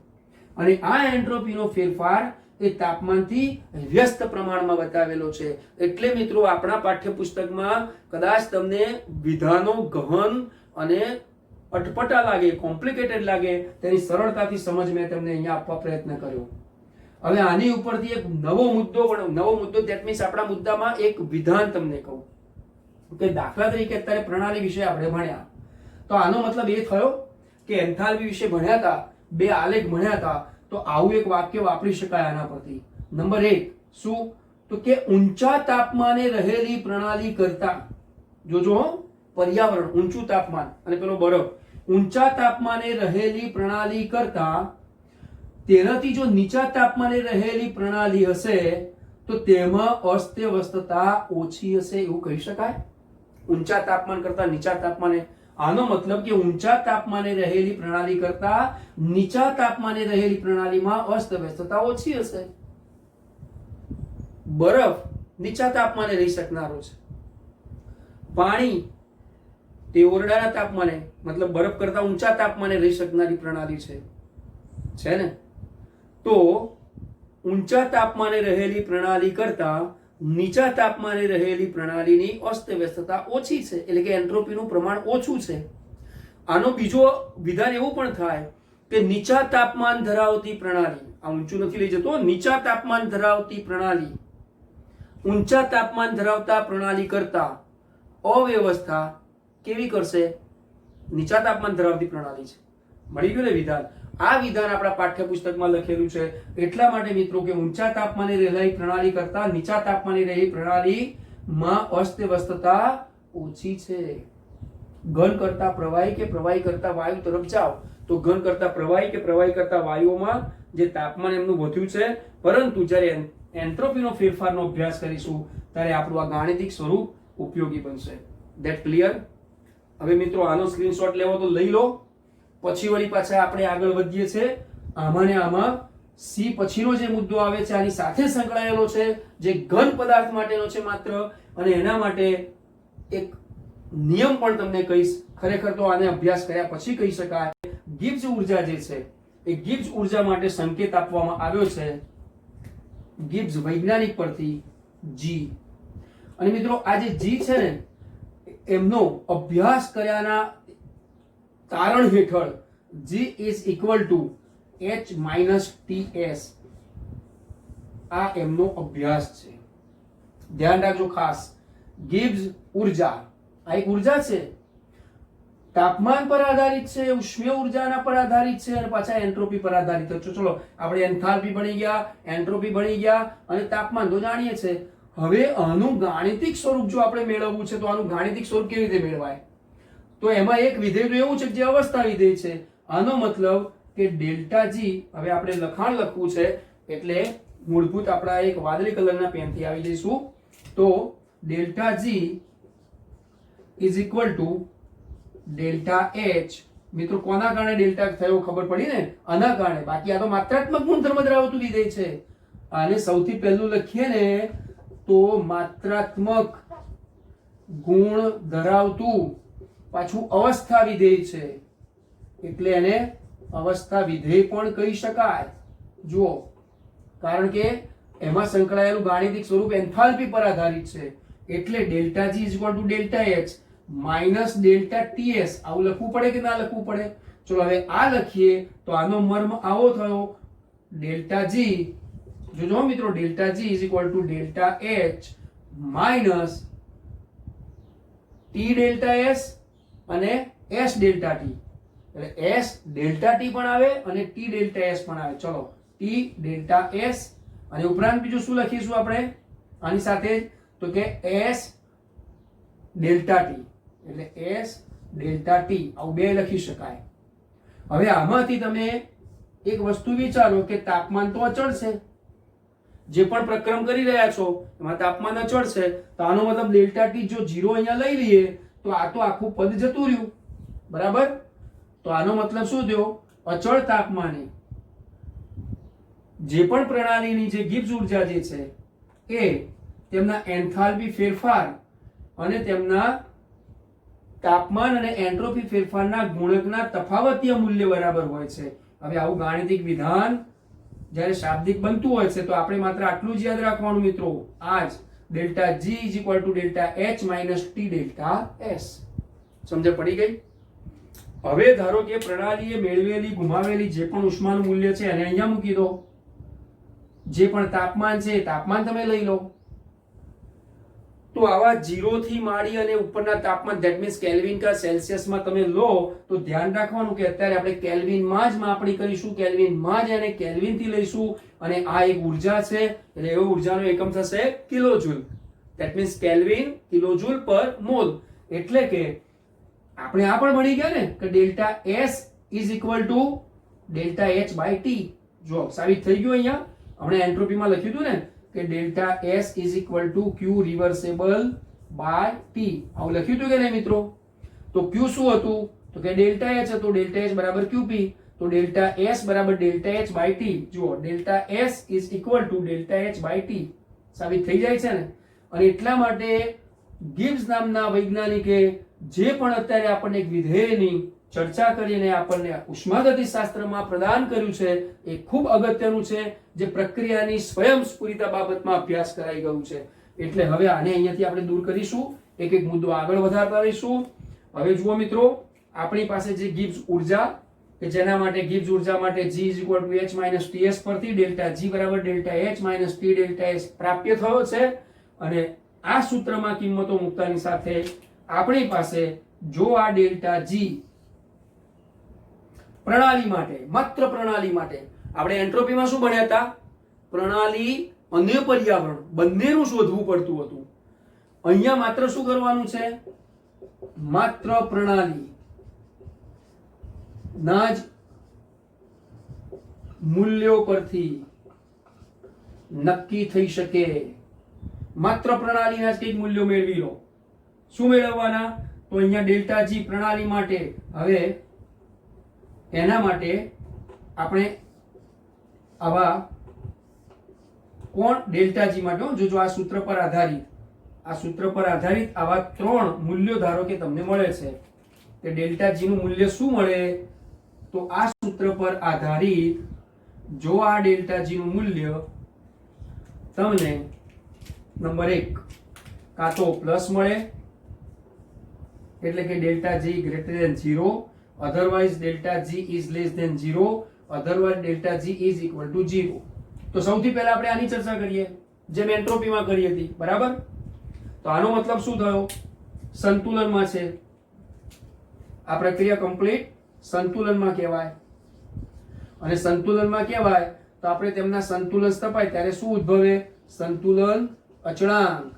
અને આ એન્ટ્રોપીનો ફેરફાર એ તાપમાનથી વ્યસ્ત પ્રમાણમાં બતાવેલો છે. એટલે મિત્રો આપણા પાઠ્યપુસ્તકમાં કદાચ તમને વિધાનો ગહન અને અટપટા લાગે, કોમ્પ્લિકેટેડ લાગે, તેની સરળતાથી સમજ મેં તમને અહીંયા આપવા પ્રયત્ન કર્યો. હવે આની ઉપરથી એક નવો મુદ્દો ધેટ મીન્સ આપણા મુદ્દામાં એક વિધાન તમને કહું કે દાખલા તરીકે અત્યારે પ્રણાલી વિશે આપણે ભણ્યા, તો આનો મતલબ એ થયો કે એન્થાલ્પી વિશે ભણ્યા હતા, બે આલેખ ભણ્યા હતા, તો આવું એક વાક્ય વાપરી શકાય આના પરથી. નંબર 1 શું? તો કે ઊંચા તાપમાને રહેલી પ્રણાલી કરતા, જોજો પર્યાવરણ, ઊંચું તાપમાન અને પેલો બરફ, ઊંચા તાપમાને રહેલી પ્રણાલી કરતા તેનાથી જો નીચા તાપમાને રહેલી પ્રણાલી હશે તો તેમાં અસ્તવ્યસ્તતા ઓછી હશે, એવું કહી શકાય. ઊંચા તાપમાન કરતા નીચા તાપમાને, આનો મતલબ કે ઊંચા તાપમાને રહેલી પ્રણાલી કરતા નીચા તાપમાને રહેલી પ્રણાલીમાં અસ્તવ્યસ્તતા ઓછી હશે. બરફ નીચા તાપમાને રહી શકનારો છે, પાણી તે ઓરડાના તાપમાને મતલબ બરફ કરતા ઊંચા તાપમાને રહી શકનારી પ્રણાલી છે ને? તો ઊંચા તાપમાને રહેલી પ્રણાલી કરતા નીચા તાપમાને રહેલી પ્રણાલીની અસ્તવ્યસ્તતા ઓછી છે, એટલે કે એન્ટ્રોપીનું પ્રમાણ ઓછું છે. આનો બીજો વિધાન એવું પણ થાય કે નીચા તાપમાન ધરાવતી પ્રણાલી, આ ઊંચું નથી લઈ જતો, નીચા તાપમાન ધરાવતી પ્રણાલી ઊંચા તાપમાન ધરાવતા પ્રણાલી કરતા અવ્યવસ્થા કેવી કરશે? નીચા તાપમાન ધરાવતી પ્રણાલી છે. મળી ગયું ને વિધાન? આ વિધાન આપણા પાઠ્યપુસ્તકમાં લખેલું છે. એટલા માટે મિત્રો કે ઊંચા તાપમાને રહેલી પ્રણાલી કરતા નીચા તાપમાને રહેલી પ્રણાલીમાં અસ્તવ્યસ્તતા ઓછી છે. ઘન કરતા પ્રવાહી કે પ્રવાહી કરતા વાયુ તરફ જાઓ તો ઘન કરતા પ્રવાહી કે પ્રવાહી કરતા વાયુઓમાં જે તાપમાન એમનું વધ્યું છે, પરંતુ જ્યારે એન્ટ્રોપીનો ફેરફારનો અભ્યાસ કરીશું ત્યારે આપણું આ ગાણિતિક સ્વરૂપ ઉપયોગી બનશે. That clear? હવે મિત્રો આનો સ્ક્રીનશોટ લેવો તો લઈ લો. પછી વળી પાછા આપણે આગળ વધીએ છીએ. આમાં ને આમાં સી પછીનો જે મુદ્દો આવે છે આની સાથે સંકળાયેલો છે, જે ઘન પદાર્થ માટેનો છે માત્ર, અને એના માટે એક નિયમ પણ તમને કહીશ. ખરેખર તો આને અભ્યાસ કર્યા પછી કહી શકાય. ગિબ્સ ઉર્જા જે છે એ ગિબ્સ ઉર્જા માટે સંકેત આપવામાં આવ્યો છે ગિબ્સ વૈજ્ઞાનિક પરથી જી. અને મિત્રો આ જે જી છે ને એમનો અભ્યાસ કર્યાના તારણ હેઠળ G is equal to H minus TS આ એમનો અભ્યાસ છે. ધ્યાન રાખજો ખાસ. ગિબ્સ ઉર્જા આ એક ઉર્જા છે, તાપમાન પર આધારિત છે, ઉષ્મીય ઉર્જાના પર આધારિત છે, અને પાછા એન્ટ્રોપી પર આધારિત છે. ચલો આપણે એન્થાલ્પી ભણી ગયા, એન્ટ્રોપી ભણી ગયા, અને તાપમાન તો જાણીએ છે. હવે આનું ગાણિતિક સ્વરૂપ જો આપણે મેળવવું છે તો આનું ગાણિતિક સ્વરૂપ કેવી રીતે મેળવાય? તો એમાં એક વિધેય તો એવું છે જે અવસ્થા વિધેય છે. આનો મતલબ કે ડેલ્ટા જી, હવે આપણે લખાણ લખવું છે એટલે મૂળભૂત આપણા એક વાદળી કલરના પેનથી આવી જઈશું. તો delta G is equal to delta H. મિત્રો કોના કારણે ડેલ્ટા થયો ખબર પડી ને? આના કારણે. બાકી આ તો માત્રાત્મક ગુણધર્મ ધરાવતું વિધેય છે. આને સૌથી પહેલું લખીએ ને તો માત્રાત્મક ગુણ ધરાવતું પાછું અવસ્થા વિધેય છે, એટલે એને અવસ્થા વિધેય પણ કહી શકાય. જુઓ, કારણ કે એમાં સંકળાયેલું ગાણિતિક સ્વરૂપ એન્થાલ્પી પર આધારિત છે, એટલે delta G is equal to delta H minus delta TS. આવું લખવું પડે કે ના લખવું પડે? ચલો હવે આ લખીએ તો આનો મર્મ આવો થયો. ડેલ્ટા જી, જોજો મિત્રો, delta G is equal to delta H minus T delta S અને એસ ડેલ્ટા ટી. એટલે એસ ડેલ્ટા ટી પણ આવે અને ટી ડેલ્ટા એસ પણ આવે. ચલો ટી ડેલ્ટા એસ, અને ઉપરાંત બીજું શું લખીશું આપણે આની સાથે જ? તો કે એસ ડેલ્ટા ટી, એટલે એસ ડેલ્ટા ટી. આવું બે લખી શકાય. હવે આમાંથી તમે એક વસ્તુ વિચારો કે તાપમાન તો અચળ છે, જે પણ પ્રક્રમ કરી રહ્યા છો એમાં તાપમાન અચળ છે, તો આનો મતલબ ડેલ્ટા ટી જો 0 અહીંયા લઈ લઈએ તો આ તો આખું પદ જતું રહ્યું. બરાબર? તો આનો મતલબ શું થયો? અચળ તાપમાને જે પણ પ્રણાલીની જે ગિબ્સ ઉર્જા જે છે એ તેમના એન્થાલ્પી ફેરફાર અને તેમના તાપમાન અને એન્ટ્રોપી ફેરફારના ગુણકના તફાવતીય મૂલ્ય બરાબર હોય છે. હવે આવું ગાણિતિક વિધાન જ્યારે શાબ્દિક બનતું હોય છે તો આપણે માત્ર આટલું જ યાદ રાખવાનું મિત્રો, આ જ delta G is equal to delta H minus T delta S. સમજ પડી ગઈ? હવે ધારો કે પ્રણાલીએ મેળવેલી ગુમાવેલી જે પણ ઉષ્માનું મૂલ્ય છે એને અહીંયા મૂકી દો. જે પણ તાપમાન છે તાપમાન તમે લઈ લો. તો આવા 0 થી માંડી અને ઉપરના તાપમાન, ધેટ મીન્સ કેલ્વિન કા સેલ્સિયસમાં તમે લો તો ધ્યાન રાખવાનું કે અત્યારે આપણે કેલ્વિનમાં જ માપણી કરીશું, કેલ્વિનમાં જ એને કેલ્વિનથી લઈશું, અને આ એક ઉર્જા છે એટલે એ ઉર્જાનો એકમ થશે કિલોજૂલ. ધેટ મીન્સ કેલ્વિન કિલોજૂલ પર મોલ. એટલે કે આપણે આ પણ ભણી ગયા ને કે delta S is equal to delta H by T. જો સાબિત થઈ ગયું. અહીંયા આપણે એન્ટ્રોપીમાં લખ્યું હતું ને કે delta S is equal to Q reversible by T. આવું લખ્યું હતું કે નહીં મિત્રો? તો ક્યુ શું હતું? તો કે ડેલ્ટા એચ હતો. ડેલ્ટા એચ બરાબર ક્યુપી. તો ડેલ્ટા એસ બરાબર ડેલ્ટા એચ બાય ટી. જુઓ, delta S is equal to delta H by T. સાબિત થઈ જાય છે ને? અને એટલા માટે ગિબ્સ નામના વૈજ્ઞાનિકે જે પણ અત્યારે આપણને એક વિધેયની ચર્ચા કરીને આપણને ઉષ્માગતિશાસ્ત્રમાં પ્રદાન કર્યું છે એ ખૂબ અગત્યનું છે, જે પ્રક્રિયાની સ્વયંસ્ફુરિતા બાબતમાં અભ્યાસ કરાઈ ગયું છે. એટલે હવે આને અહીંયાથી આપણે દૂર કરીશું, એક એક મુદ્દો આગળ વધારતા રહીશું. હવે જુઓ મિત્રો, આપણી પાસે જે ગિબ્સ ઉર્જા કે જેના માટે ગિબ્સ ઉર્જા માટે G H - Ts પરથી ડેલ્ટા G બરાબર delta H - T delta S પ્રાપ્ય થયો છે. અને આ સૂત્રમાં કિંમતો મૂકતાની સાથે આપણી પાસે જો આ ડેલ્ટા G પ્રણાલી માટે, માત્ર પ્રણાલી માટે, આપણે એન્ટ્રોપીમાં શું ભણ્યા હતા? પ્રણાલી અને પર્યાવરણ બંનેનું શોધવું પડતું હતું. અહીંયા માત્ર શું કરવાનું છે? માત્ર પ્રણાલી ના જ મૂલ્યો પરથી નક્કી થઈ શકે. માત્ર પ્રણાલીના જ કંઈક મૂલ્યો મેળવી લો. શું મેળવવાના? તો અહીંયા ડેલ્ટા G પ્રણાલી માટે, હવે એના માટે આપણે આવા કોણ ડેલ્ટા G માટે જો આ સૂત્ર પર આધારિત આવા 3 મૂલ્યો ધારો કે તમને મળે છે, કે ડેલ્ટા G નું મૂલ્ય શું મળે? તો આ સૂત્ર પર આધારિત જો આ ડેલ્ટા G નું મૂલ્ય તમને નંબર 1 કાં તો પ્લસ મળે, એટલે કે delta G greater than 0, otherwise delta G is less than 0, otherwise delta G is equal to 0. તો સૌથી પહેલા આપણે આની ચર્ચા કરીએ, જેમ એન્ટ્રોપીમાં કરી હતી, બરાબર? તો આનો મતલબ શું થયો? સંતુલનમાં છે. આ પ્રક્રિયા કમ્પ્લીટ સંતુલનમાં કહેવાય. અને સંતુલનમાં કહેવાય તો આપણે તેમના સંતુલન સ્થપાય ત્યારે શું ઉદ્ભવે? સંતુલન અચળાંક.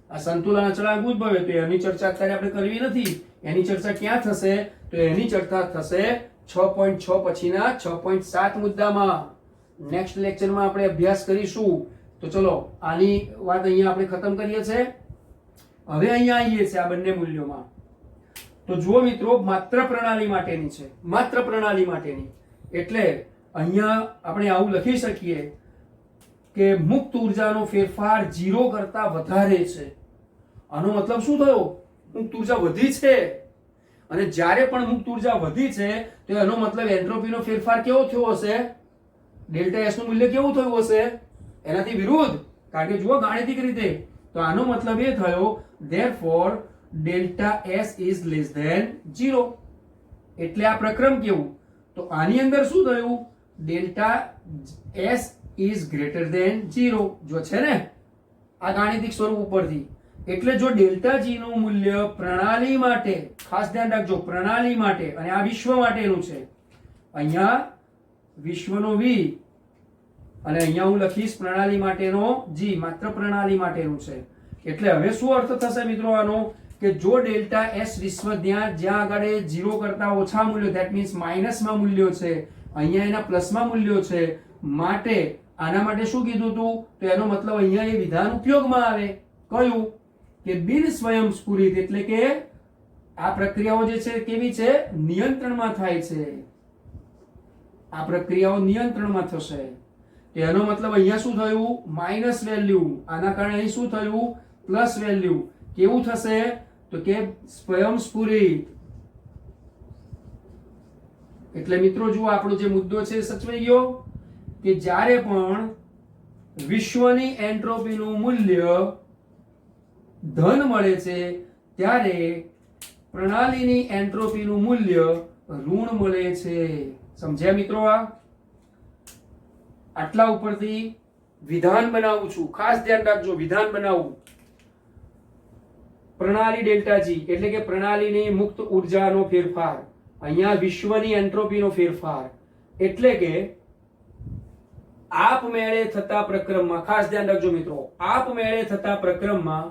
આ સંતુલન અચળાંક ઉદ્ભવે તો એની ચર્ચા અત્યારે આપણે કરવી નથી. એની ચર્ચા ક્યાં થશે? તો એની ચર્ચા થશે 6.6 પછીના 6.7 મુદ્દામાં. નેક્સ્ટ લેક્ચરમાં આપણે અભ્યાસ કરીશું. તો ચલો આની વાત અહીંયા આપણે ખતમ કરીએ છીએ. હવે અહીંયા આવીએ છીએ આ બંને મૂલ્યોમાં. તો જુઓ મિત્રો, માત્ર પ્રણાલી માટેની છે, માત્ર પ્રણાલી માટેની. એટલે અહીંયા આપણે આવું લખી શકીએ કે મુક્ત ઉર્જાનો ફેરફાર 0 કરતા વધારે છે. આનો મતલબ શું થયો? મુક્ત ઉર્જા વધી છે. અને જ્યારે પણ મુક્ત ઉર્જા વધી છે તો એનો મતલબ એન્ટ્રોપીનો ફેરફાર કેવો થયો હશે? ડેલ્ટા S નું મૂલ્ય કેવું થયું હશે? એનાથી વિરુદ્ધ. કારણ કે જુઓ ગાણિતિક રીતે, તો આનો મતલબ એ થયો therefore delta S is less than 0. એટલે આ પ્રક્રમ કેવું? તો આની અંદર શું થયું? Delta S is greater than 0 જો છે ને આ ગાણિતિક સ્વરૂપ ઉપરથી. એટલે જો ડેલ્ટા G નું મૂલ્ય પ્રણાલી માટે, ખાસ ધ્યાન રાખજો, પ્રણાલી માટે, અને આ વિશ્વ માટેનું છે, અહીંયા વિશ્વનો V અને અહીંયા હું લખીશ પ્રણાલી માટેનો G, માત્ર પ્રણાલી માટેનું છે. એટલે હવે શું અર્થ થશે મિત્રો આનો? કે જો ડેલ્ટા S વિશ્વ જ્યાં આગળ 0 કરતા ઓછા મૂલ્યો, ધેટ મીન્સ માઇનસમાં મૂલ્યો છે, અહીંયા એના પ્લસમાં મૂલ્યો છે, માટે આના માટે શું કીધું હતું? તો એનો મતલબ અહીંયા એ વિધાન ઉપયોગમાં આવે. કયું? કે બિન સ્વયંસ્ફુરિત. એટલે કે આ પ્રક્રિયાઓ જે છે કેવી છે? નિયંત્રણમાં થાય છે. આ પ્રક્રિયાઓ નિયંત્રણમાં થશે. એનો મતલબ અહીંયા શું થયું? Minus value. આના કારણે અહીં શું થયું? Plus value. કેવું થશે? તો કે સ્વયંસ્ફુરિત. એટલે મિત્રો જુઓ, આપણો જે મુદ્દો છે સચવાઈ ગયો કે જ્યારે પણ વિશ્વની એન્ટ્રોપીનું મૂલ્ય ધન મળે છે ત્યારે પ્રણાલીની એન્ટ્રોપીનું મૂલ્ય ઋણ મળે છે. સમજ્યા મિત્રો? આટલા ઉપરથી વિધાન બનાવું છું, ખાસ ધ્યાન રાખજો, વિધાન બનાવું. પ્રણાલી ડેલ્ટા G એટલે કે પ્રણાલીની મુક્ત ઉર્જાનો ફેરફાર, અહીંયા વિશ્વની એન્ટ્રોપીનો ફેરફાર, એટલે કે આપમેળે થતા પ્રક્રમમાં, ખાસ ધ્યાન રાખજો મિત્રો, આપમેળે થતા પ્રક્રમમાં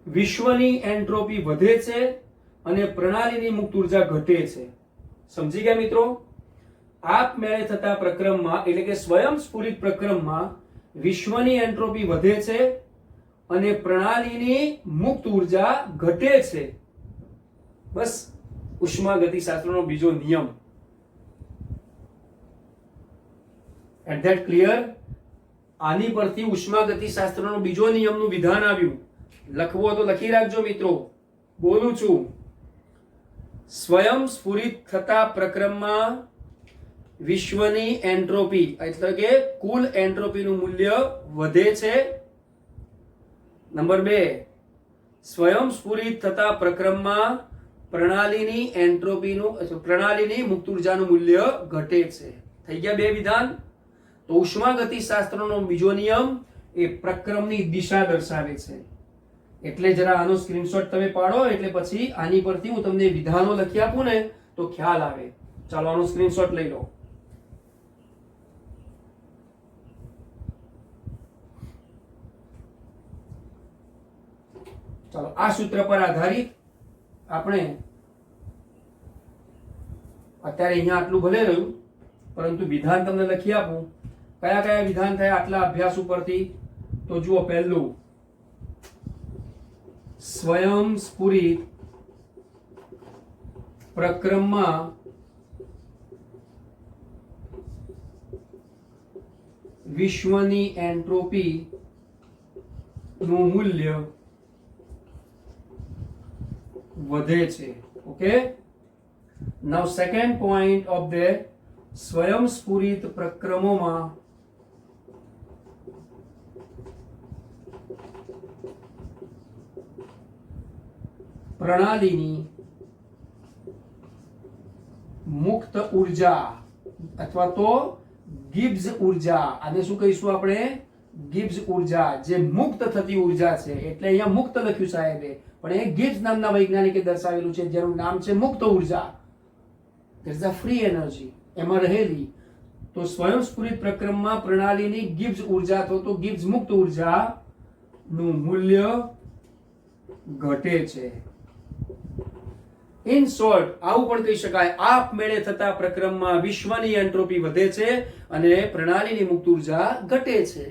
વિશ્વની એન્ટ્રોપી વધે છે અને પ્રણાલીની મુક્ત ઉર્જા ઘટે છે. સમજી ગયા મિત્રો? આપમેળે થતા પ્રક્રમમાં એટલે કે સ્વયંસ્ફુરિત પ્રક્રમમાં વિશ્વની એન્ટ્રોપી વધે છે અને પ્રણાલીની મુક્ત ઉર્જા ઘટે છે. બસ ઉષ્માગતિશાસ્ત્રનો બીજો નિયમ. At that clear? આની પરથી ઉષ્માગતિશાસ્ત્રનો બીજો નિયમનું વિધાન આવ્યું. લખવો તો લખી રાખજો મિત્રો. બોલું છું, સ્વયં સ્ફુરિત થતા પ્રક્રમમાં વિશ્વની એન્ટ્રોપી એટલે કે કુલ એન્ટ્રોપીનું મૂલ્ય વધે છે. નંબર 2, સ્વયં સ્ફુરિત થતા પ્રક્રમમાં પ્રણાલીની મુક્ત ઉર્જાનું મૂલ્ય ઘટે છે. થઈ ગયા 2 વિધાન. તો ઉષ્માગતિશાસ્ત્રનો બીજો નિયમ એ પ્રક્રમની દિશા દર્શાવે છે. એટલે જરા આનો સ્ક્રીનશોટ તમે પાડો, એટલે પછી આની પરથી હું તમને વિધાનો લખી આપું ને તો ખ્યાલ આવે. ચાલો આનો સ્ક્રીનશોટ લઈ લો. ચાલો આ સૂત્ર પર આધારિત આપણે અત્યારે અહીંયા આટલું ભલે રહ્યું, પરંતુ વિધાન તમને લખી આપું. કયા કયા વિધાન થયા આટલા અભ્યાસ ઉપરથી? તો જુઓ, પહેલું, સ્વયં સ્ફુરિત પ્રક્રમમાં વિશ્વની એન્ટ્રોપી નું મૂલ્ય વધે છે. Okay, now second point of the સ્વયં સ્ફુરિત પ્રક્રમોમાં પ્રણાલીની મુક્ત ઉર્જા અથવા તો ગિબ્સ ઉર્જા, આને શું કહીશું આપણે? ગિબ્સ ઉર્જા, જે મુક્ત થતી ઉર્જા છે. એટલે અહીંયા મુક્ત લખ્યું સાહેબે, પણ એ ગિબ્સ નામના વૈજ્ઞાનિકે દર્શાવેલું છે, જેનું નામ છે મુક્ત ઉર્જા. There is a free energy એમાં રહેલી. તો સ્વયંસ્ફુરિત પ્રક્રમમાં પ્રણાલીની ગિબ્સ ઉર્જા અથવા તો ગિબ્સ મુક્ત ઉર્જા નું મૂલ્ય ઘટે છે. ઇન શોર્ટ, આવું પણ કહી શકાય, આપમેળે થતા પ્રક્રમમાં વિશ્વની એન્ટ્રોપી વધે છે અને પ્રણાલીની મુક્ત ઉર્જા ઘટે છે.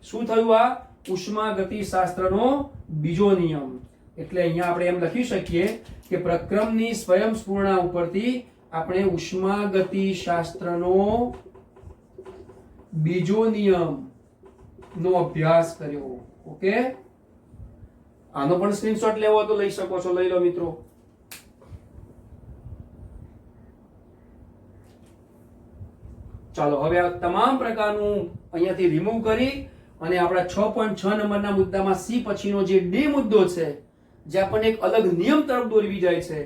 શું થયું? આ ઉષ્માગતિશાસ્ત્રનો બીજો નિયમ. એટલે અહીંયા આપણે એમ લખી શકીએ કે પ્રક્રમની સ્વયંસ્ફૂર્ણા ઉપરથી આપણે ઉષ્માગતિશાસ્ત્રનો બીજો નિયમ નો અભ્યાસ કર્યો. ઓકે, આનો પણ સ્ક્રીનશોટ લેવો તો લઈ શકો છો, લઈ લો મિત્રો. ચાલો હવે આ તમામ પ્રકારનું અહીંયાથી રિમૂવ કરી અને આપણા 6.6 નંબરના મુદ્દામાં સી પછીનો જે ડી મુદ્દો છે, જે આપણને એક અલગ નિયમ તરફ દોરવી જાય છે,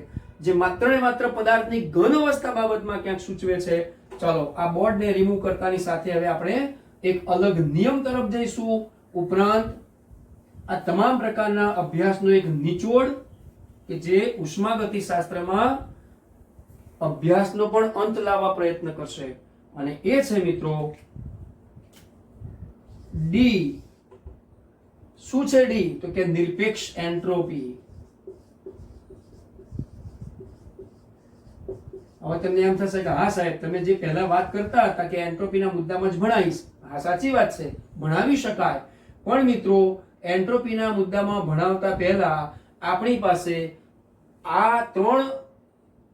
જે માત્ર ને માત્ર પદાર્થની ઘન અવસ્થા બાબતમાં ક્યાંક સૂચવે છે. ચાલો આ બોર્ડને રિમૂવ કરતાની સાથે હવે આપણે એક અલગ નિયમ તરફ જઈશું. ઉપરાંત આ તમામ પ્રકારના અભ્યાસનો એક નિચોડ કે જે ઉષ્માગતિશાસ્ત્રમાં અભ્યાસનો પણ અંત લાવવા પ્રયત્ન કરશે, અને એ છે મિત્રો ડી. શું છે ડી? તો કે નિરપેક્ષ એન્ટ્રોપી. હવે તમને એમ થશે કે હા સાહેબ, તમે જે પહેલા વાત કરતા હતા કે એન્ટ્રોપીના મુદ્દામાં જ ભણાવીશ. હા, સાચી વાત છે, ભણાવી શકાય. પણ મિત્રો, એન્ટ્રોપીના મુદ્દામાં ભણાવતા પહેલા આપણી પાસે આ 3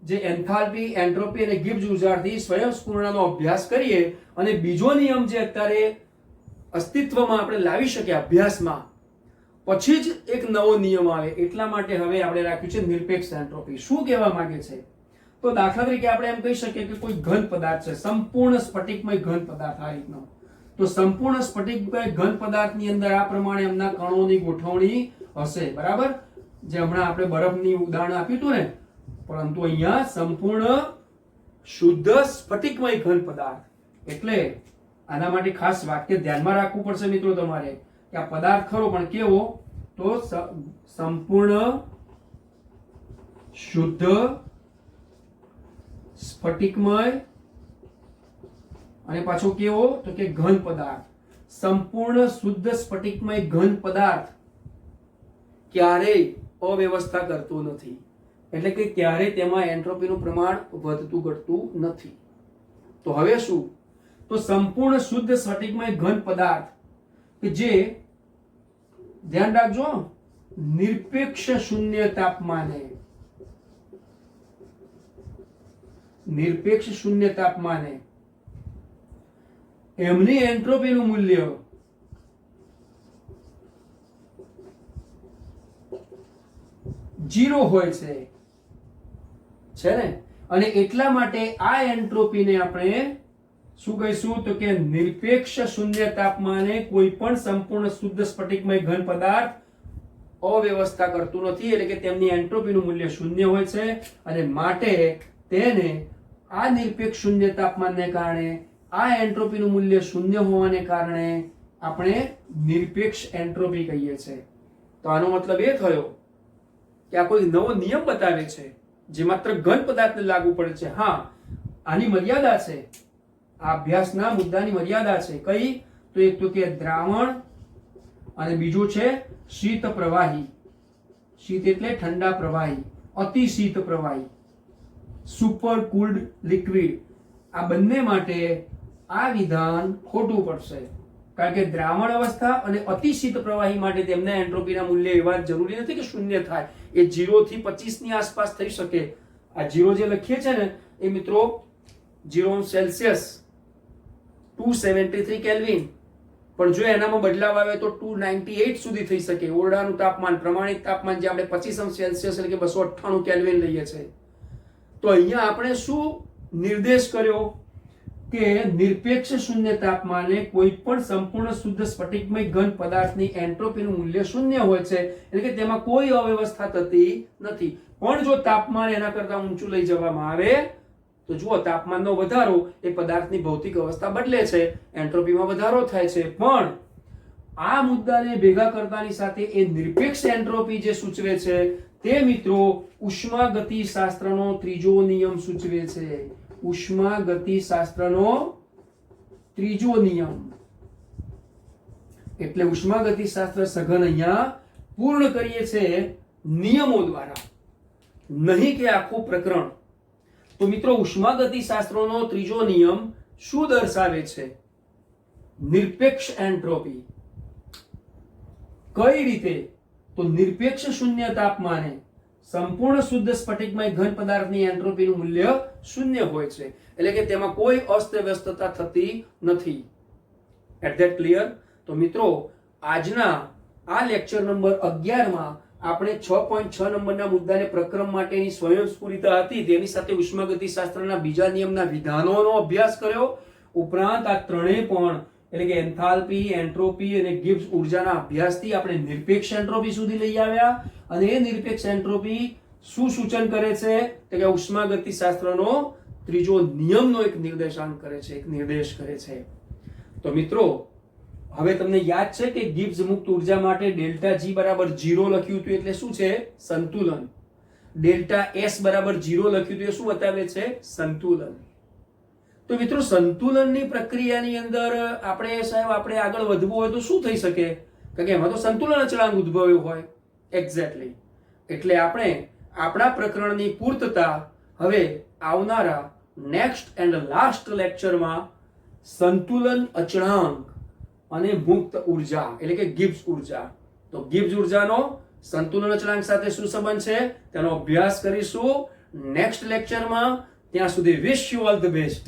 જે એન્થાલ્પી, એન્ટ્રોપી અને ગિબ્સ ઉર્જાથી સ્વયંસ્ફૂર્ણાનો અભ્યાસ કરીએ, અને બીજો નિયમ જે અત્યારે અસ્તિત્વમાં આપણે લાવી શકીએ અભ્યાસમાં, પછી જ એક નવો નિયમ આવે. એટલા માટે હવે આપણે રાખ્યું છે નિરપેક્ષ એન્ટ્રોપી. શું કહેવા માંગે છે? તો દાખલા તરીકે આપણે એમ કહી શકીએ કે કોઈ ઘન પદાર્થ છે, સંપૂર્ણ સ્ફટિકમય ઘન પદાર્થ આ રીતનો. તો સંપૂર્ણ સ્ફટિકમય ઘન પદાર્થની અંદર આ પ્રમાણે એમના કણોની ગોઠવણી હશે, બરાબર? જે હમણાં આપણે બરફની ઉદાહરણ આપ્યું હતું ને, પરંતુ અહીંયા સંપૂર્ણ શુદ્ધ સ્ફટિકમય ઘન પદાર્થ. એટલે આના માટે ખાસ વાક્ય ધ્યાનમાં રાખવું પડશે મિત્રો તમારે, કે આ પદાર્થ ખરો પણ કેવો? તો સંપૂર્ણ શુદ્ધ સ્ફટિકમય, અને પાછો કેવો? તો કે ઘન પદાર્થ. સંપૂર્ણ શુદ્ધ સ્ફટિકમય ઘન પદાર્થ ક્યારેય અવ્યવસ્થા કરતો નથી. એટલે કે ક્યારેય તેમાં એન્ટ્રોપીનું પ્રમાણ વધતું ઘટતું નથી. તો હવે શું? તો સંપૂર્ણ શુદ્ધ સ્ફટિકમય ઘન પદાર્થ કે જે, ધ્યાન રાખજો, નિરપેક્ષ શૂન્ય તાપમાને, નિરપેક્ષ શૂન્ય તાપમાને એમની એન્ટ્રોપીનું મૂલ્ય 0 હોય છે ને? અને એટલા માટે આ એન્ટ્રોપીને આપણે શું કહીશું તો કે નિરપેક્ષ શૂન્ય તાપમાને કોઈ પણ સંપૂર્ણ શુદ્ધ સ્ફટિકમય ઘન પદાર્થ અવ્યવસ્થા કરતું નથી, એટલે કે તેમની એન્ટ્રોપીનું મૂલ્ય શૂન્ય હોય છે અને માટે તેને આ નિરપેક્ષ શૂન્ય તાપમાનને કારણે આ એન્ટ્રોપીનું મૂલ્ય શૂન્ય હોવાને કારણે આપણે નિરપેક્ષ એન્ટ્રોપી કહીએ છીએ. તો આનો મતલબ એ થયો કે આ કોઈ નવો નિયમ બતાવે છે જે માત્ર ઘન પદાર્થને લાગુ પડે છે. હા, આની મર્યાદા છે, આ અભ્યાસના મુદ્દાની મર્યાદા છે. કઈ? તો એક તો કે દ્રાવણ અને બીજું છે શીત પ્રવાહી. શીત એટલે ઠંડા પ્રવાહી, અતિ શીત પ્રવાહી, સુપર કુલ્ડ લિક્વિડ. આ બંને માટે આ વિધાન ખોટું પડશે, કારણ કે દ્રાવણ અવસ્થા અને અતિ શીત પ્રવાહી માટે તેમના એન્ટ્રોપીના મૂલ્ય એવા જરૂરી નથી કે શૂન્ય થાય. એ 0 થી 25 ની આસપાસ થઈ શકે. આ 0 જે લખીએ છે ને એ મિત્રો 0 સેલ્સિયસ 273 કેલ્વિન, પણ જો એનામાં બદલાવ આવે તો 298 સુધી થઈ શકે. ઓરડાનું તાપમાન, પ્રમાણિત તાપમાન જે આપણે 25 સેલ્સિયસ એટલે કે 298 કેલ્વિન લઈએ છીએ. તો અહીંયા આપણે શું નિર્દેશ કર્યો કે નિરપેક્ષ શૂન્ય તાપમાને કોઈ પણ સંપૂર્ણ શુદ્ધ સ્ફટિકમય ઘન પદાર્થની એન્ટ્રોપીનું મૂલ્ય શૂન્ય હોય છે, એટલે કે તેમાં કોઈ અવ્યવસ્થા થતી નથી. પણ જો તાપમાન એના કરતા ઊંચું લઈ જવામાં આવે તો જુઓ, તાપમાનનો વધારો એ પદાર્થની ભૌતિક અવસ્થા બદલે છે, એન્ટ્રોપીમાં વધારો થાય છે. પણ આ મુદ્દાને ભેગા કરતાની સાથે એ નિરપેક્ષ એન્ટ્રોપી જે સૂચવે છે તે મિત્રો ઉષ્માગતિશાસ્ત્રનો ત્રીજો નિયમ સૂચવે છે. ઉષ્માગતિશાસ્ત્રનો ત્રીજો નિયમ. એટલે ઉષ્માગતિશાસ્ત્ર સઘન અહીંયા પૂર્ણ કરીએ છીએ નિયમો દ્વારા, નહીં કે આખું પ્રકરણ. તો મિત્રો ઉષ્માગતિશાસ્ત્રનો ત્રીજો નિયમ શું દર્શાવે છે? નિરપેક્ષ એન્ટ્રોપી. કઈ રીતે? તો નિરપેક્ષ શૂન્ય તાપમાને સંપૂર્ણ શુદ્ધ સ્ફટિકમય ઘન પદાર્થની એન્ટ્રોપીનું મૂલ્ય શૂન્ય હોય છે, એટલે કે તેમાં કોઈ અસ્તવ્યસ્તતા થતી નથી. At that clear? તો મિત્રો આજના આ લેક્ચર નંબર 11 માં આપણે 6.6 નંબરના મુદ્દાને પ્રક્રમ માટેની સ્વયંસ્ફુરિતા હતી તેની સાથે ઉષ્માગતિશાસ્ત્રના બીજા નિયમના વિધાનોનો અભ્યાસ કર્યો. ઉપરાંત આ ત્રણેય પણ એટલે કે એન્થાલ્પી, એન્ટ્રોપી અને ગિબ્સ ઉર્જાના અભ્યાસથી આપણે નિરપેક્ષ એન્ટ્રોપી સુધી લઈ આવ્યા. અને એ નિરપેક્ષ એન્ટ્રોપી શું સૂચન કરે છે તો કે ઉષ્માગતિશાસ્ત્રનો ત્રીજો નિયમનો એક નિર્દેશાંક કરે છે, એક નિર્દેશ કરે છે. તો મિત્રો હવે તમને યાદ છે કે ગિબ્સ મુક્ત ઉર્જા માટે ડેલ્ટા G બરાબર 0 લખ્યું હતું એટલે શું છે? સંતુલન. ડેલ્ટા S બરાબર 0 લખ્યું હતું એ શું બતાવે છે? સંતુલન. તો મિત્રો સંતુલનની પ્રક્રિયાની અંદર આપણે આગળ વધવું હોય તો શું થઈ શકે? કારણ કે એમાં તો સંતુલન અચળાંક ઉદ્ભવ્યો હોય. એક્ઝેક્ટલી. એટલે આપણે આપણા પ્રકરણની પૂર્તતા હવે આવનારા નેક્સ્ટ એન્ડ લાસ્ટ લેક્ચરમાં સંતુલન અચળાંક અને મુક્ત ઉર્જા એટલે કે ગિબ્સ ઉર્જા. તો ગિબ્સ ઉર્જાનો સંતુલન અચળાંક સાથે શું સંબંધ છે તેનો અભ્યાસ કરીશું નેક્સ્ટ લેક્ચરમાં. ત્યાં સુધી wish you all the best.